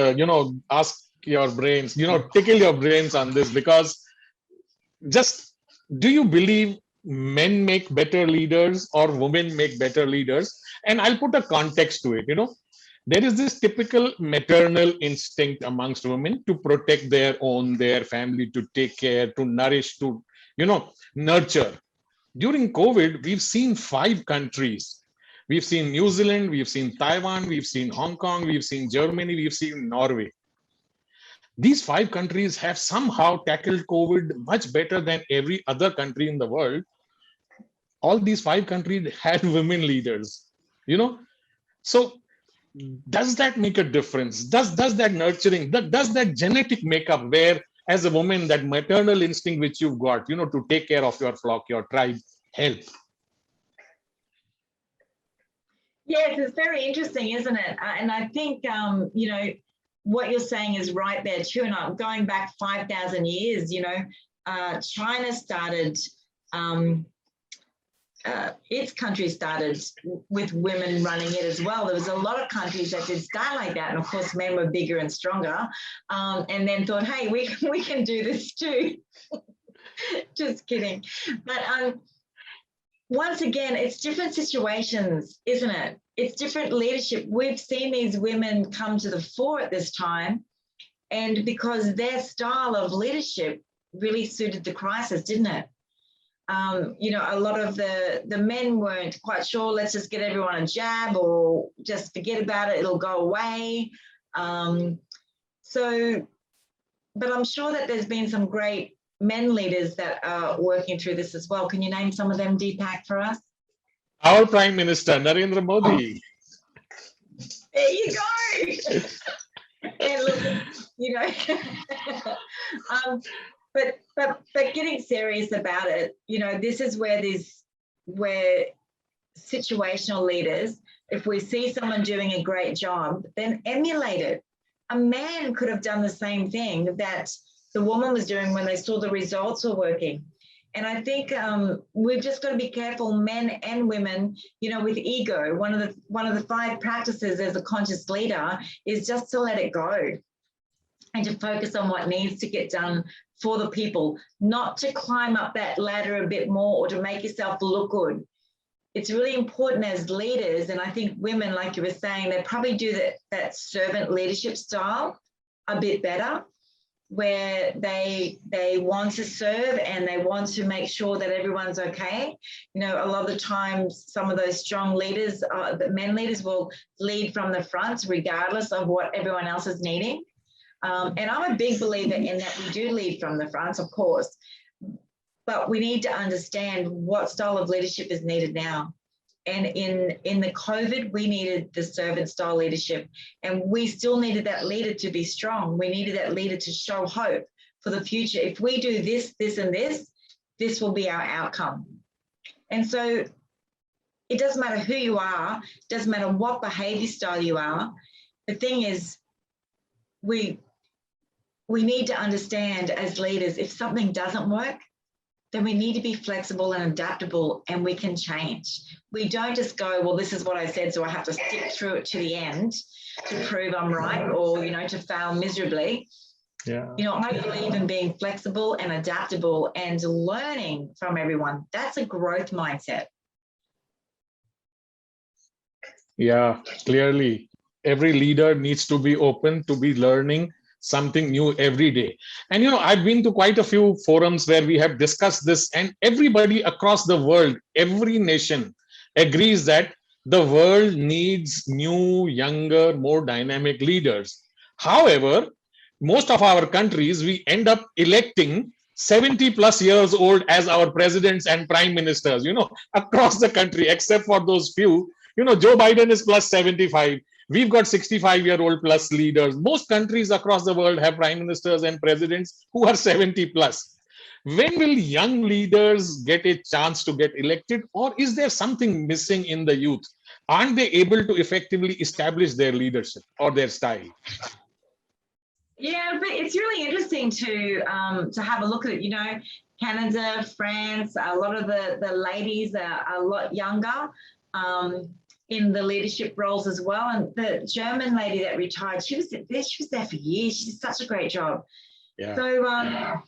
ask your brains, tickle your brains on this, because just, do you believe men make better leaders or women make better leaders? And I'll put a context to it. There is this typical maternal instinct amongst women to protect their family, to take care, to nourish, to, nurture. During COVID, we've seen 5 countries. We've seen New Zealand, we've seen Taiwan, we've seen Hong Kong, we've seen Germany, we've seen Norway. These 5 countries have somehow tackled COVID much better than every other country in the world. All these 5 countries had women leaders, So does that make a difference? Does that nurturing, does that genetic makeup, where as a woman, that maternal instinct which you've got, to take care of your flock, your tribe, help? Yes, it's very interesting, isn't it? And I think, what you're saying is right there too. And I'm going back 5,000 years, China started, its country started with women running it as well. There was a lot of countries that did start like that. And of course, men were bigger and stronger, and then thought, hey, we can do this too. Just kidding. But once again, it's different situations, isn't it? It's different leadership. We've seen these women come to the fore at this time, and because their style of leadership really suited the crisis, didn't it? A lot of the men weren't quite sure, let's just get everyone a jab or just forget about it, it'll go away. But I'm sure that there's been some great men leaders that are working through this as well. Can you name some of them, Deepak, for us? Our Prime Minister, Narendra Modi. There you go. And look, but getting serious about it, this is where situational leaders, if we see someone doing a great job, then emulate it. A man could have done the same thing that the woman was doing when they saw the results were working. And I think we've just got to be careful, men and women, with ego. One of the 5 practices as a conscious leader is just to let it go and to focus on what needs to get done for the people, not to climb up that ladder a bit more or to make yourself look good. It's really important as leaders, and I think women, like you were saying, they probably do that servant leadership style a bit better, where they want to serve and they want to make sure that everyone's okay. A lot of the times, some of those strong leaders, the men leaders, will lead from the front regardless of what everyone else is needing. And I'm a big believer in that we do lead from the front, of course, but we need to understand what style of leadership is needed now. And in the COVID, we needed the servant style leadership, and we still needed that leader to be strong. We needed that leader to show hope for the future. If we do this, this, and this will be our outcome. And so it doesn't matter who you are, it doesn't matter what behavior style you are. The thing is, we need to understand as leaders, if something doesn't work, then we need to be flexible and adaptable, and we can change. We don't just go, well, this is what I said, so I have to stick through it to the end to prove I'm right, or, to fail miserably. Yeah. I believe in being flexible and adaptable and learning from everyone. That's a growth mindset. Yeah, clearly. Every leader needs to be open to be learning something new every day. And I've been to quite a few forums where we have discussed this, and everybody across the world, every nation agrees that the world needs new, younger, more dynamic leaders. However, most of our countries, we end up electing 70 plus years old as our presidents and prime ministers, across the country, except for those few. Joe Biden is plus 75. We've got 65-year-old plus leaders. Most countries across the world have prime ministers and presidents who are 70 plus. When will young leaders get a chance to get elected, or is there something missing in the youth? Aren't they able to effectively establish their leadership or their style? Yeah, but it's really interesting to have a look at it. You know, Canada, France, a lot of the ladies are a lot younger in the leadership roles as well. And the German lady that retired, she was there for years. She did such a great job. Yeah. So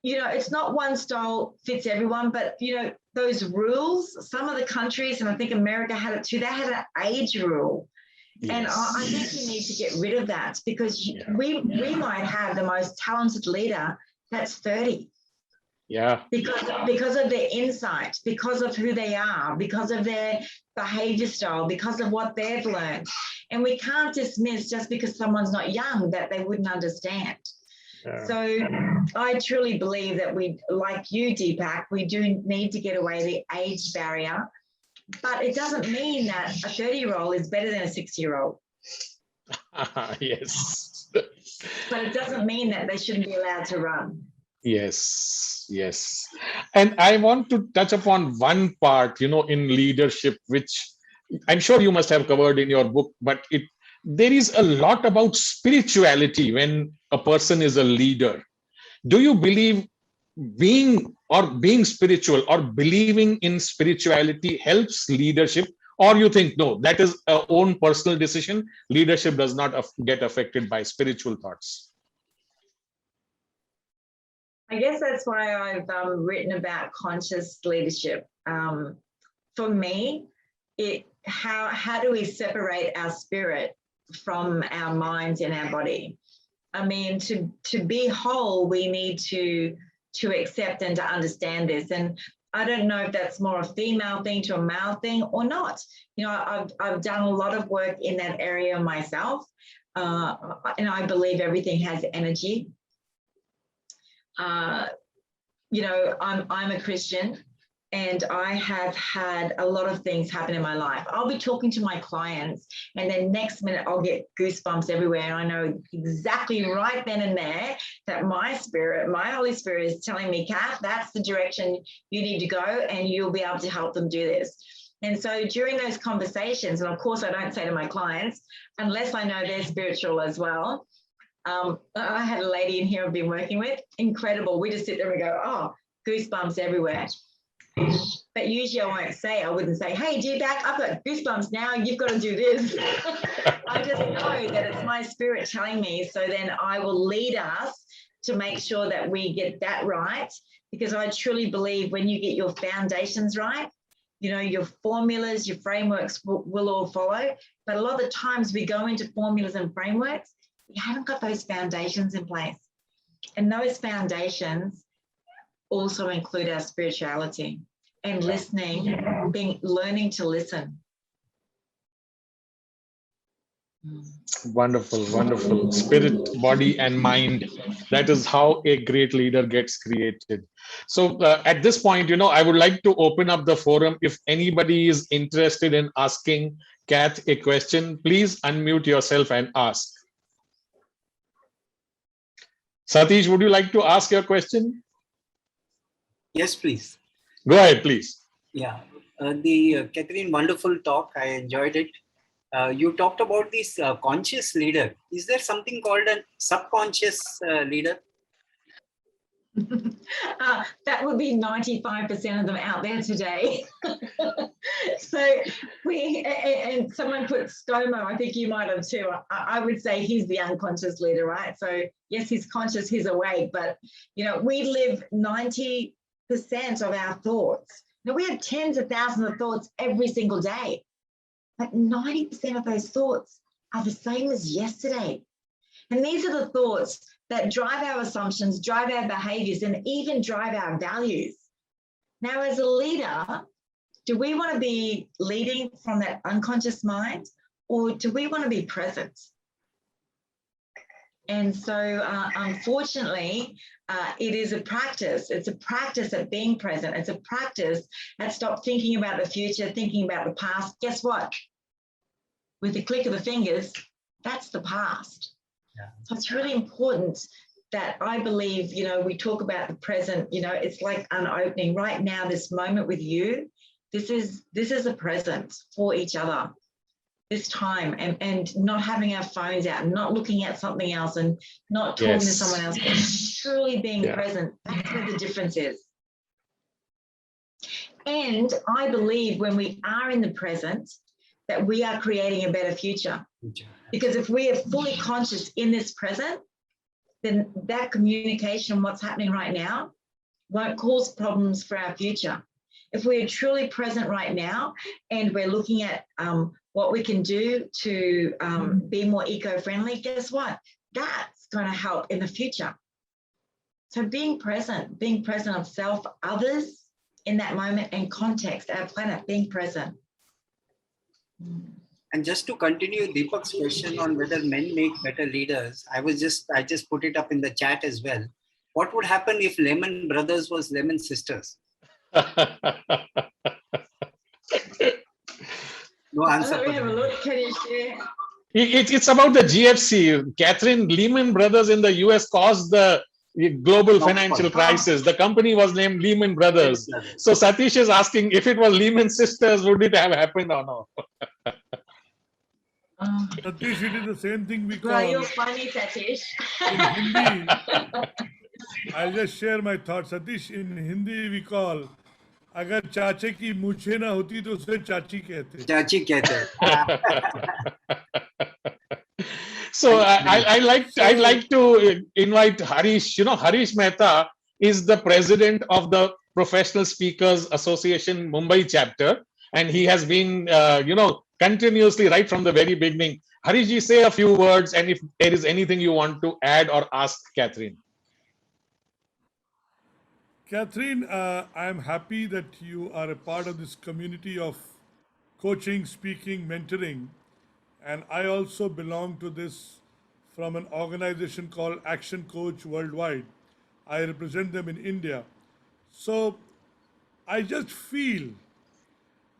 you know, it's not one style fits everyone, but you know, those rules, some of the countries, and I think America had it too, they had an age rule. Yes. And I think you need to get rid of that, because we might have the most talented leader that's 30. Yeah. Because of their insight, because of who they are, because of their behavior style, because of what they've learned. And we can't dismiss just because someone's not young that they wouldn't understand. So I truly believe that we, like you, Deepak, we do need to get away the age barrier, but it doesn't mean that a 30-year-old is better than a 60-year-old. Yes. But it doesn't mean that they shouldn't be allowed to run. Yes, yes. And I want to touch upon one part, you know, in leadership, which I'm sure you must have covered in your book, but there is a lot about spirituality when a person is a leader. Do you believe being spiritual or believing in spirituality helps leadership, or you think no, that is our own personal decision, leadership does not get affected by spiritual thoughts? I guess that's why I've written about conscious leadership. For me, how do we separate our spirit from our minds and our body? I mean, to be whole, we need to accept and to understand this. And I don't know if that's more a female thing to a male thing or not. You know, I've done a lot of work in that area myself, and I believe everything has energy. You know, I'm a Christian, and I have had a lot of things happen in my life. I'll be talking to my clients, and then next minute I'll get goosebumps everywhere. And I know exactly right then and there that my spirit, my Holy Spirit is telling me, Kath, that's the direction you need to go, and you'll be able to help them do this. And so during those conversations, and of course I don't say to my clients, unless I know they're spiritual as well. I had a lady in here I've been working with, incredible. We just sit there and go, oh, goosebumps everywhere. But usually I wouldn't say, hey, Deepak, I've got goosebumps now, you've got to do this. I just know that it's my spirit telling me, so then I will lead us to make sure that we get that right, because I truly believe when you get your foundations right, you know, your formulas, your frameworks will all follow. But a lot of the times we go into formulas and frameworks, we haven't got those foundations in place. And those foundations also include our spirituality and listening, learning to listen. Wonderful, wonderful. Spirit, body, and mind. That is how a great leader gets created. So at this point, you know, I would like to open up the forum. If anybody is interested in asking Kath a question, please unmute yourself and ask. Satish, would you like to ask your question? Yes, please. Go ahead, please. Yeah, Catherine, wonderful talk. I enjoyed it. You talked about this conscious leader. Is there something called a subconscious leader? That would be 95% of them out there today. So and someone put ScoMo, I think you might have too. I would say he's the unconscious leader, right? So yes, he's conscious, he's awake, but you know, we live 90% of our thoughts. Now we have tens of thousands of thoughts every single day, but 90% of those thoughts are the same as yesterday. And these are the thoughts that drive our assumptions, drive our behaviors, and even drive our values. Now, as a leader, do we want to be leading from that unconscious mind, or do we want to be present? And so, unfortunately, it is a practice. It's a practice at being present. It's a practice at stop thinking about the future, thinking about the past. Guess what? with the click of the fingers, that's the past. Yeah. So it's really important that I believe, you know, we talk about the present, you know, it's like an opening right now, this moment with you, this is a present for each other, this time, and not having our phones out and not looking at something else and not talking to someone else, but truly being present. That's where the difference is. And I believe when we are in the present, that we are creating a better future. Because if we are fully conscious in this present, then that communication, what's happening right now, won't cause problems for our future. If we are truly present right now and we're looking at what we can do to be more eco-friendly, guess what? That's going to help in the future. So being present of self, others in that moment, and context, our planet, being present. And just to continue Deepak's question on whether men make better leaders, I just put it up in the chat as well. What would happen if Lemon Brothers was Lemon Sisters? No answer. Let me have a look. Can you share? It's about the GFC. Catherine, Lehman Brothers in the US caused the global financial crisis. The company was named Lehman Brothers. So Satish is asking if it was Lehman Sisters, would it have happened or no? Satish, it is the same thing we call. Well, you're funny, Satish. In Hindi, I'll just share my thoughts. Satish, in Hindi we call, अगर चाचे की मूछें ना होती तो उसे चाची कहते. चाची कहते. So I'd like to invite Harish. You know, Harish Mehta is the president of the Professional Speakers Association Mumbai chapter, and he has been, continuously right from the very beginning. Harish ji, say a few words, and if there is anything you want to add or ask Catherine. Catherine, I am happy that you are a part of this community of coaching, speaking, mentoring. And I also belong to this from an organization called Action Coach Worldwide. I represent them in India. So I just feel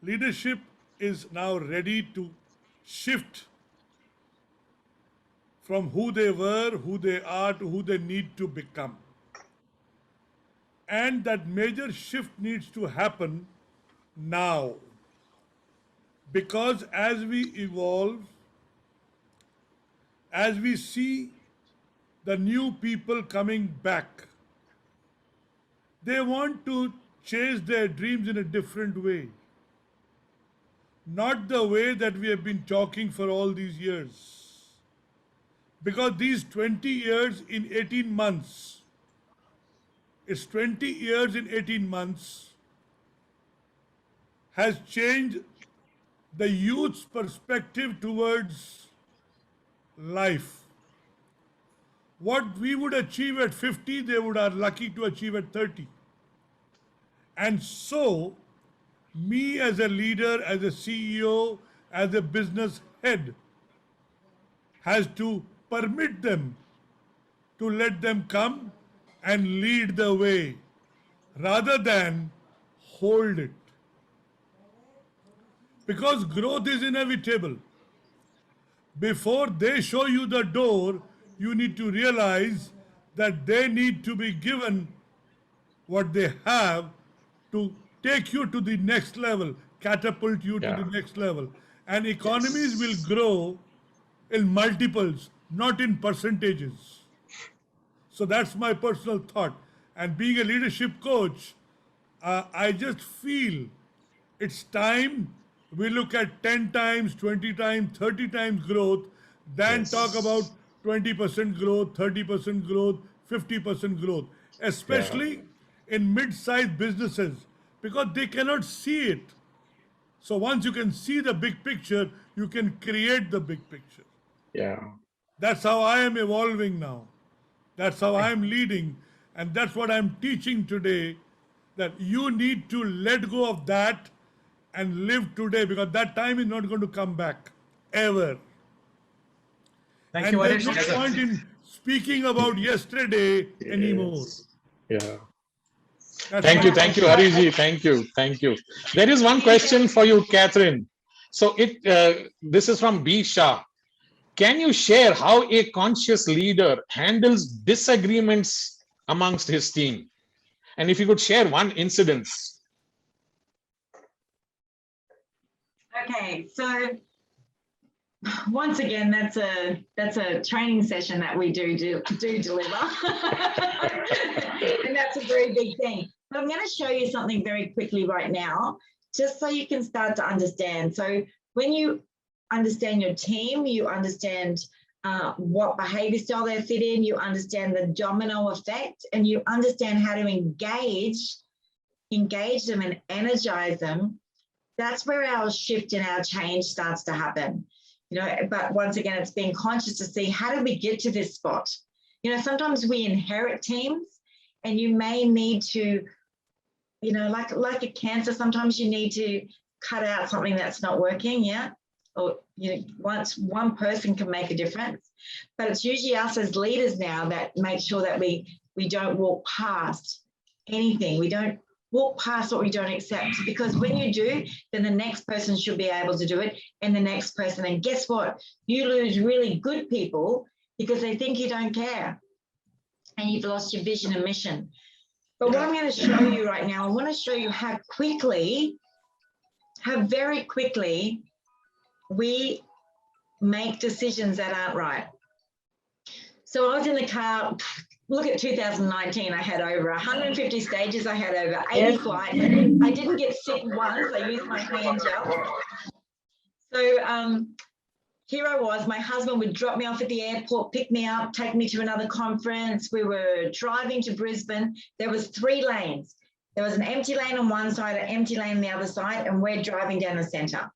leadership is now ready to shift from who they were, who they are, to who they need to become. And that major shift needs to happen now. Because as we evolve, as we see the new people coming back, they want to chase their dreams in a different way. Not the way that we have been talking for all these years. Because these 20 years in 18 months, it's 20 years in 18 months, has changed the youth's perspective towards life. What we would achieve at 50, they would are lucky to achieve at 30. And so, me as a leader, as a CEO, as a business head, has to permit them, to let them come and lead the way, rather than hold it. Because growth is inevitable. Before they show you the door, you need to realize that they need to be given what they have to take you to the next level, catapult you to the next level. And economies will grow in multiples, not in percentages. So that's my personal thought. And being a leadership coach, I just feel it's time we look at 10 times, 20 times, 30 times growth, then talk about 20% growth, 30% growth, 50% growth, especially in mid-sized businesses, because they cannot see it. So once you can see the big picture, you can create the big picture. Yeah. That's how I am evolving now. That's how I am leading. And that's what I'm teaching today, that you need to let go of that and live today, because that time is not going to come back, ever. Thank and you, there's Harish. no point in speaking about yesterday anymore. Yeah. That's Thank my you, Hariji. Thank you. There is one question for you, Catherine. So this is from B. Shah. Can you share how a conscious leader handles disagreements amongst his team? And if you could share one incident. Okay, so once again, that's a training session that we do deliver, and that's a very big thing. But I'm going to show you something very quickly right now, just so you can start to understand. So when you understand your team, you understand what behavior style they fit in, you understand the domino effect, and you understand how to engage them and energize them. That's where our shift and our change starts to happen. You know, but once again, it's being conscious to see, how do we get to this spot? You know, sometimes we inherit teams, and you may need to, you know, like a cancer, sometimes you need to cut out something that's not working, yeah? Or, you know, once one person can make a difference. But it's usually us as leaders now that make sure that we don't walk past anything. We don't walk past what we don't accept, because when you do, then the next person should be able to do it, and the next person. And guess what? You lose really good people because they think you don't care, and you've lost your vision and mission. But what I'm going to show you right now, I want to show you how very quickly we make decisions that aren't right. So I was in the car. Look at 2019, I had over 150 stages, I had over 80 flights. I didn't get sick once, I used my hand gel. So here I was, my husband would drop me off at the airport, pick me up, take me to another conference. We were driving to Brisbane. There was 3 lanes. There was an empty lane on one side, an empty lane on the other side, and we're driving down the center.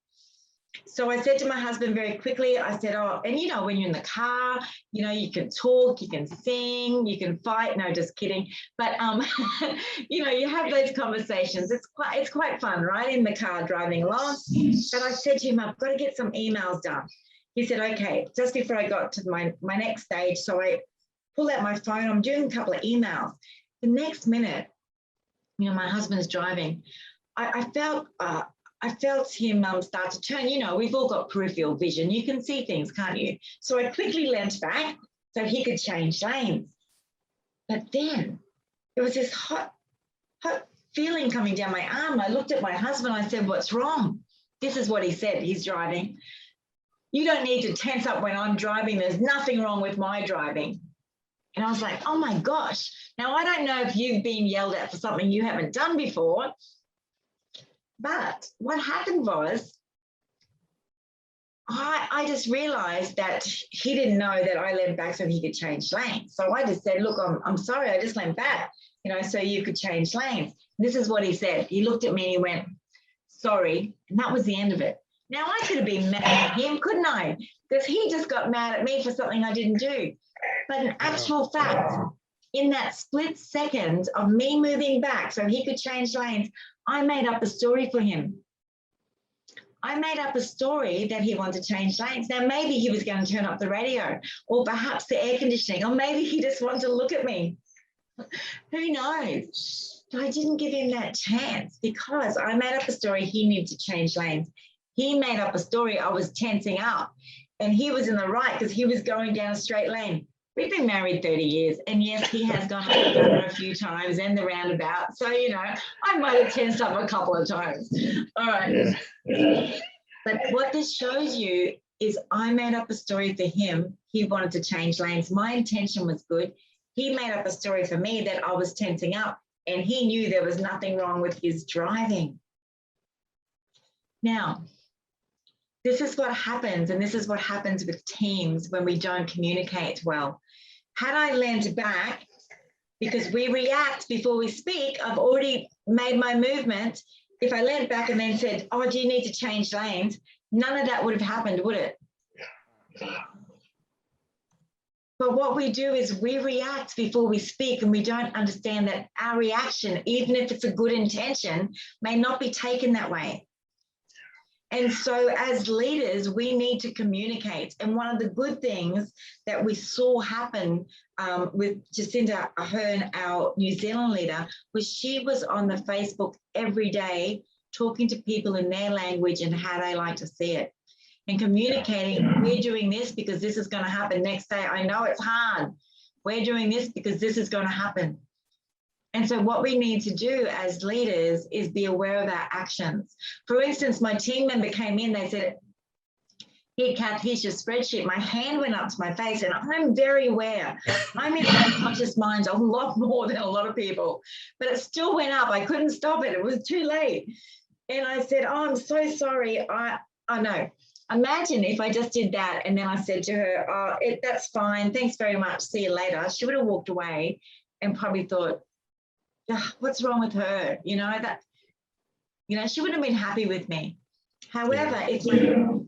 So I said to my husband very quickly, I said, oh, and you know, when you're in the car, you know, you can talk, you can sing, you can fight. No, just kidding. But, you know, you have those conversations. It's quite fun, right? In the car driving along. But I said to him, I've got to get some emails done. He said, okay, just before I got to my next stage. So I pull out my phone, I'm doing a couple of emails. The next minute, you know, my husband's driving. I felt him start to turn. You know, we've all got peripheral vision. You can see things, can't you? So I quickly leant back so he could change lanes. But then there was this hot feeling coming down my arm. I looked at my husband. I said, what's wrong? This is what he said. He's driving. You don't need to tense up when I'm driving. There's nothing wrong with my driving. And I was like, oh my gosh. Now, I don't know if you've been yelled at for something you haven't done before. But what happened was, I just realized that he didn't know that I leaned back so he could change lanes. So I just said, look, I'm sorry, I just leaned back, you know, so you could change lanes. And this is what he said. He looked at me and he went, sorry. And that was the end of it. Now, I could have been mad at him, couldn't I? Because he just got mad at me for something I didn't do. But in actual fact, in that split second of me moving back so he could change lanes, I made up a story for him. I made up a story that he wanted to change lanes. Now, maybe he was going to turn up the radio, or perhaps the air conditioning, or maybe he just wanted to look at me. Who knows? But I didn't give him that chance, because I made up a story he needed to change lanes. He made up a story I was tensing up, and he was in the right because he was going down a straight lane. We've been married 30 years, and yes, he has gone up the gutter a few times and the roundabout. So, you know, I might have tensed up a couple of times. All right. But what this shows you is I made up a story for him. He wanted to change lanes. My intention was good. He made up a story for me that I was tensing up, and he knew there was nothing wrong with his driving. Now, this is what happens, and this is what happens with teams when we don't communicate well. Had I leaned back, because we react before we speak, I've already made my movement. If I leaned back and then said, oh, do you need to change lanes? None of that would have happened, would it? But what we do is we react before we speak, and we don't understand that our reaction, even if it's a good intention, may not be taken that way. And so as leaders, we need to communicate. And one of the good things that we saw happen with Jacinda Ahern, our New Zealand leader, was she was on the Facebook every day talking to people in their language and how they like to see it, and communicating, we're doing this because this is going to happen next day. I know it's hard. We're doing this because this is going to happen. And so what we need to do as leaders is be aware of our actions. For instance, my team member came in, they said, here, Kath, here's your spreadsheet. My hand went up to my face, and I'm very aware. I'm in unconscious minds a lot more than a lot of people, but it still went up. I couldn't stop it. It was too late. And I said, oh, I'm so sorry. I know. Imagine if I just did that. And then I said to her, oh, that's fine. Thanks very much. See you later. She would have walked away and probably thought, oh, what's wrong with her? She wouldn't have been happy with me. However, if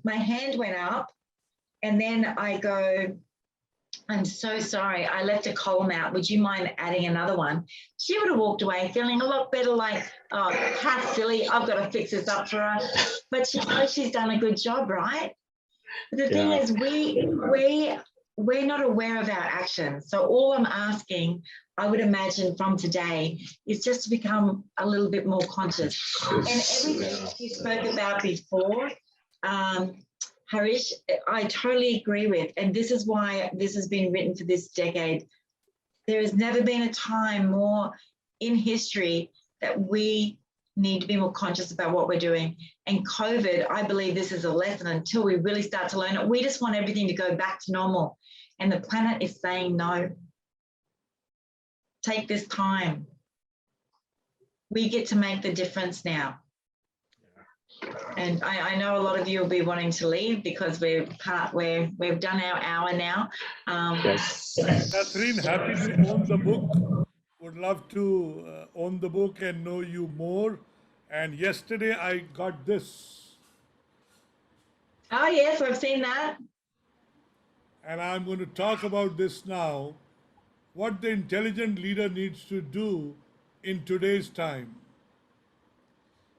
my hand went up and then I go, I'm so sorry, I left a column out. Would you mind adding another one? She would have walked away feeling a lot better, like, oh, Kath's silly, I've got to fix this up for her. But she knows she's done a good job, right? But the thing is, we're not aware of our actions. So all I'm asking, I would imagine from today, is just to become a little bit more conscious. And everything you spoke about before, Harish, I totally agree with. And this is why this has been written for this decade. There has never been a time more in history that we need to be more conscious about what we're doing. And COVID, I believe this is a lesson until we really start to learn it. We just want everything to go back to normal. And the planet is saying no. Take this time. We get to make the difference now. And I know a lot of you will be wanting to leave because we've done our hour now. Yes. Catherine, happy to own the book. Would love to own the book and know you more. And yesterday I got this. Oh, yes, I've seen that. And I'm going to talk about this now. What the intelligent leader needs to do in today's time.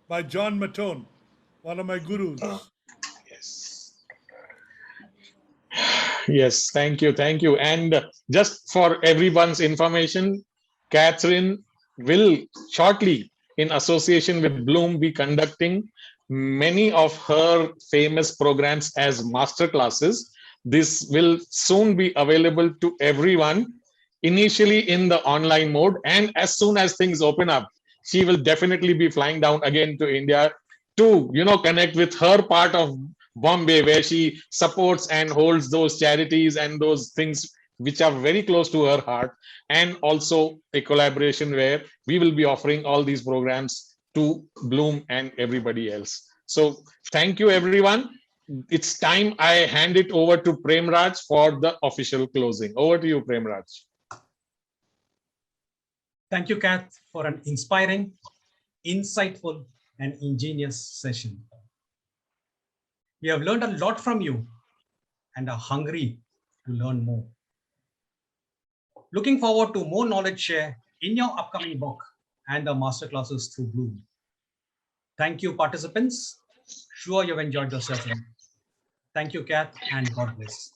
By John Mattone, one of my gurus. Yes. Yes, thank you. And just for everyone's information, Catherine will shortly, in association with Bloom, be conducting many of her famous programs as master classes. This will soon be available to everyone, initially in the online mode. And as soon as things open up, she will definitely be flying down again to India to, connect with her part of Bombay, where she supports and holds those charities and those things which are very close to her heart, and also a collaboration where we will be offering all these programs to Bloom and everybody else. So thank you, everyone. It's time I hand it over to Premraj for the official closing. Over to you, Premraj. Thank you, Kath, for an inspiring, insightful, and ingenious session. We have learned a lot from you and are hungry to learn more. Looking forward to more knowledge share in your upcoming book and the masterclasses through Bloom. Thank you, participants. Sure you've enjoyed the session. Thank you, Kath, and God bless.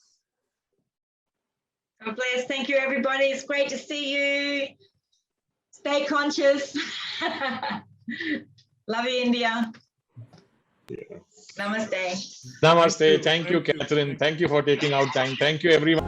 God bless. Thank you, everybody. It's great to see you. Stay conscious. Love you, India. Namaste. Namaste. Thank you, Catherine. Thank you for taking out time. Thank you, everyone.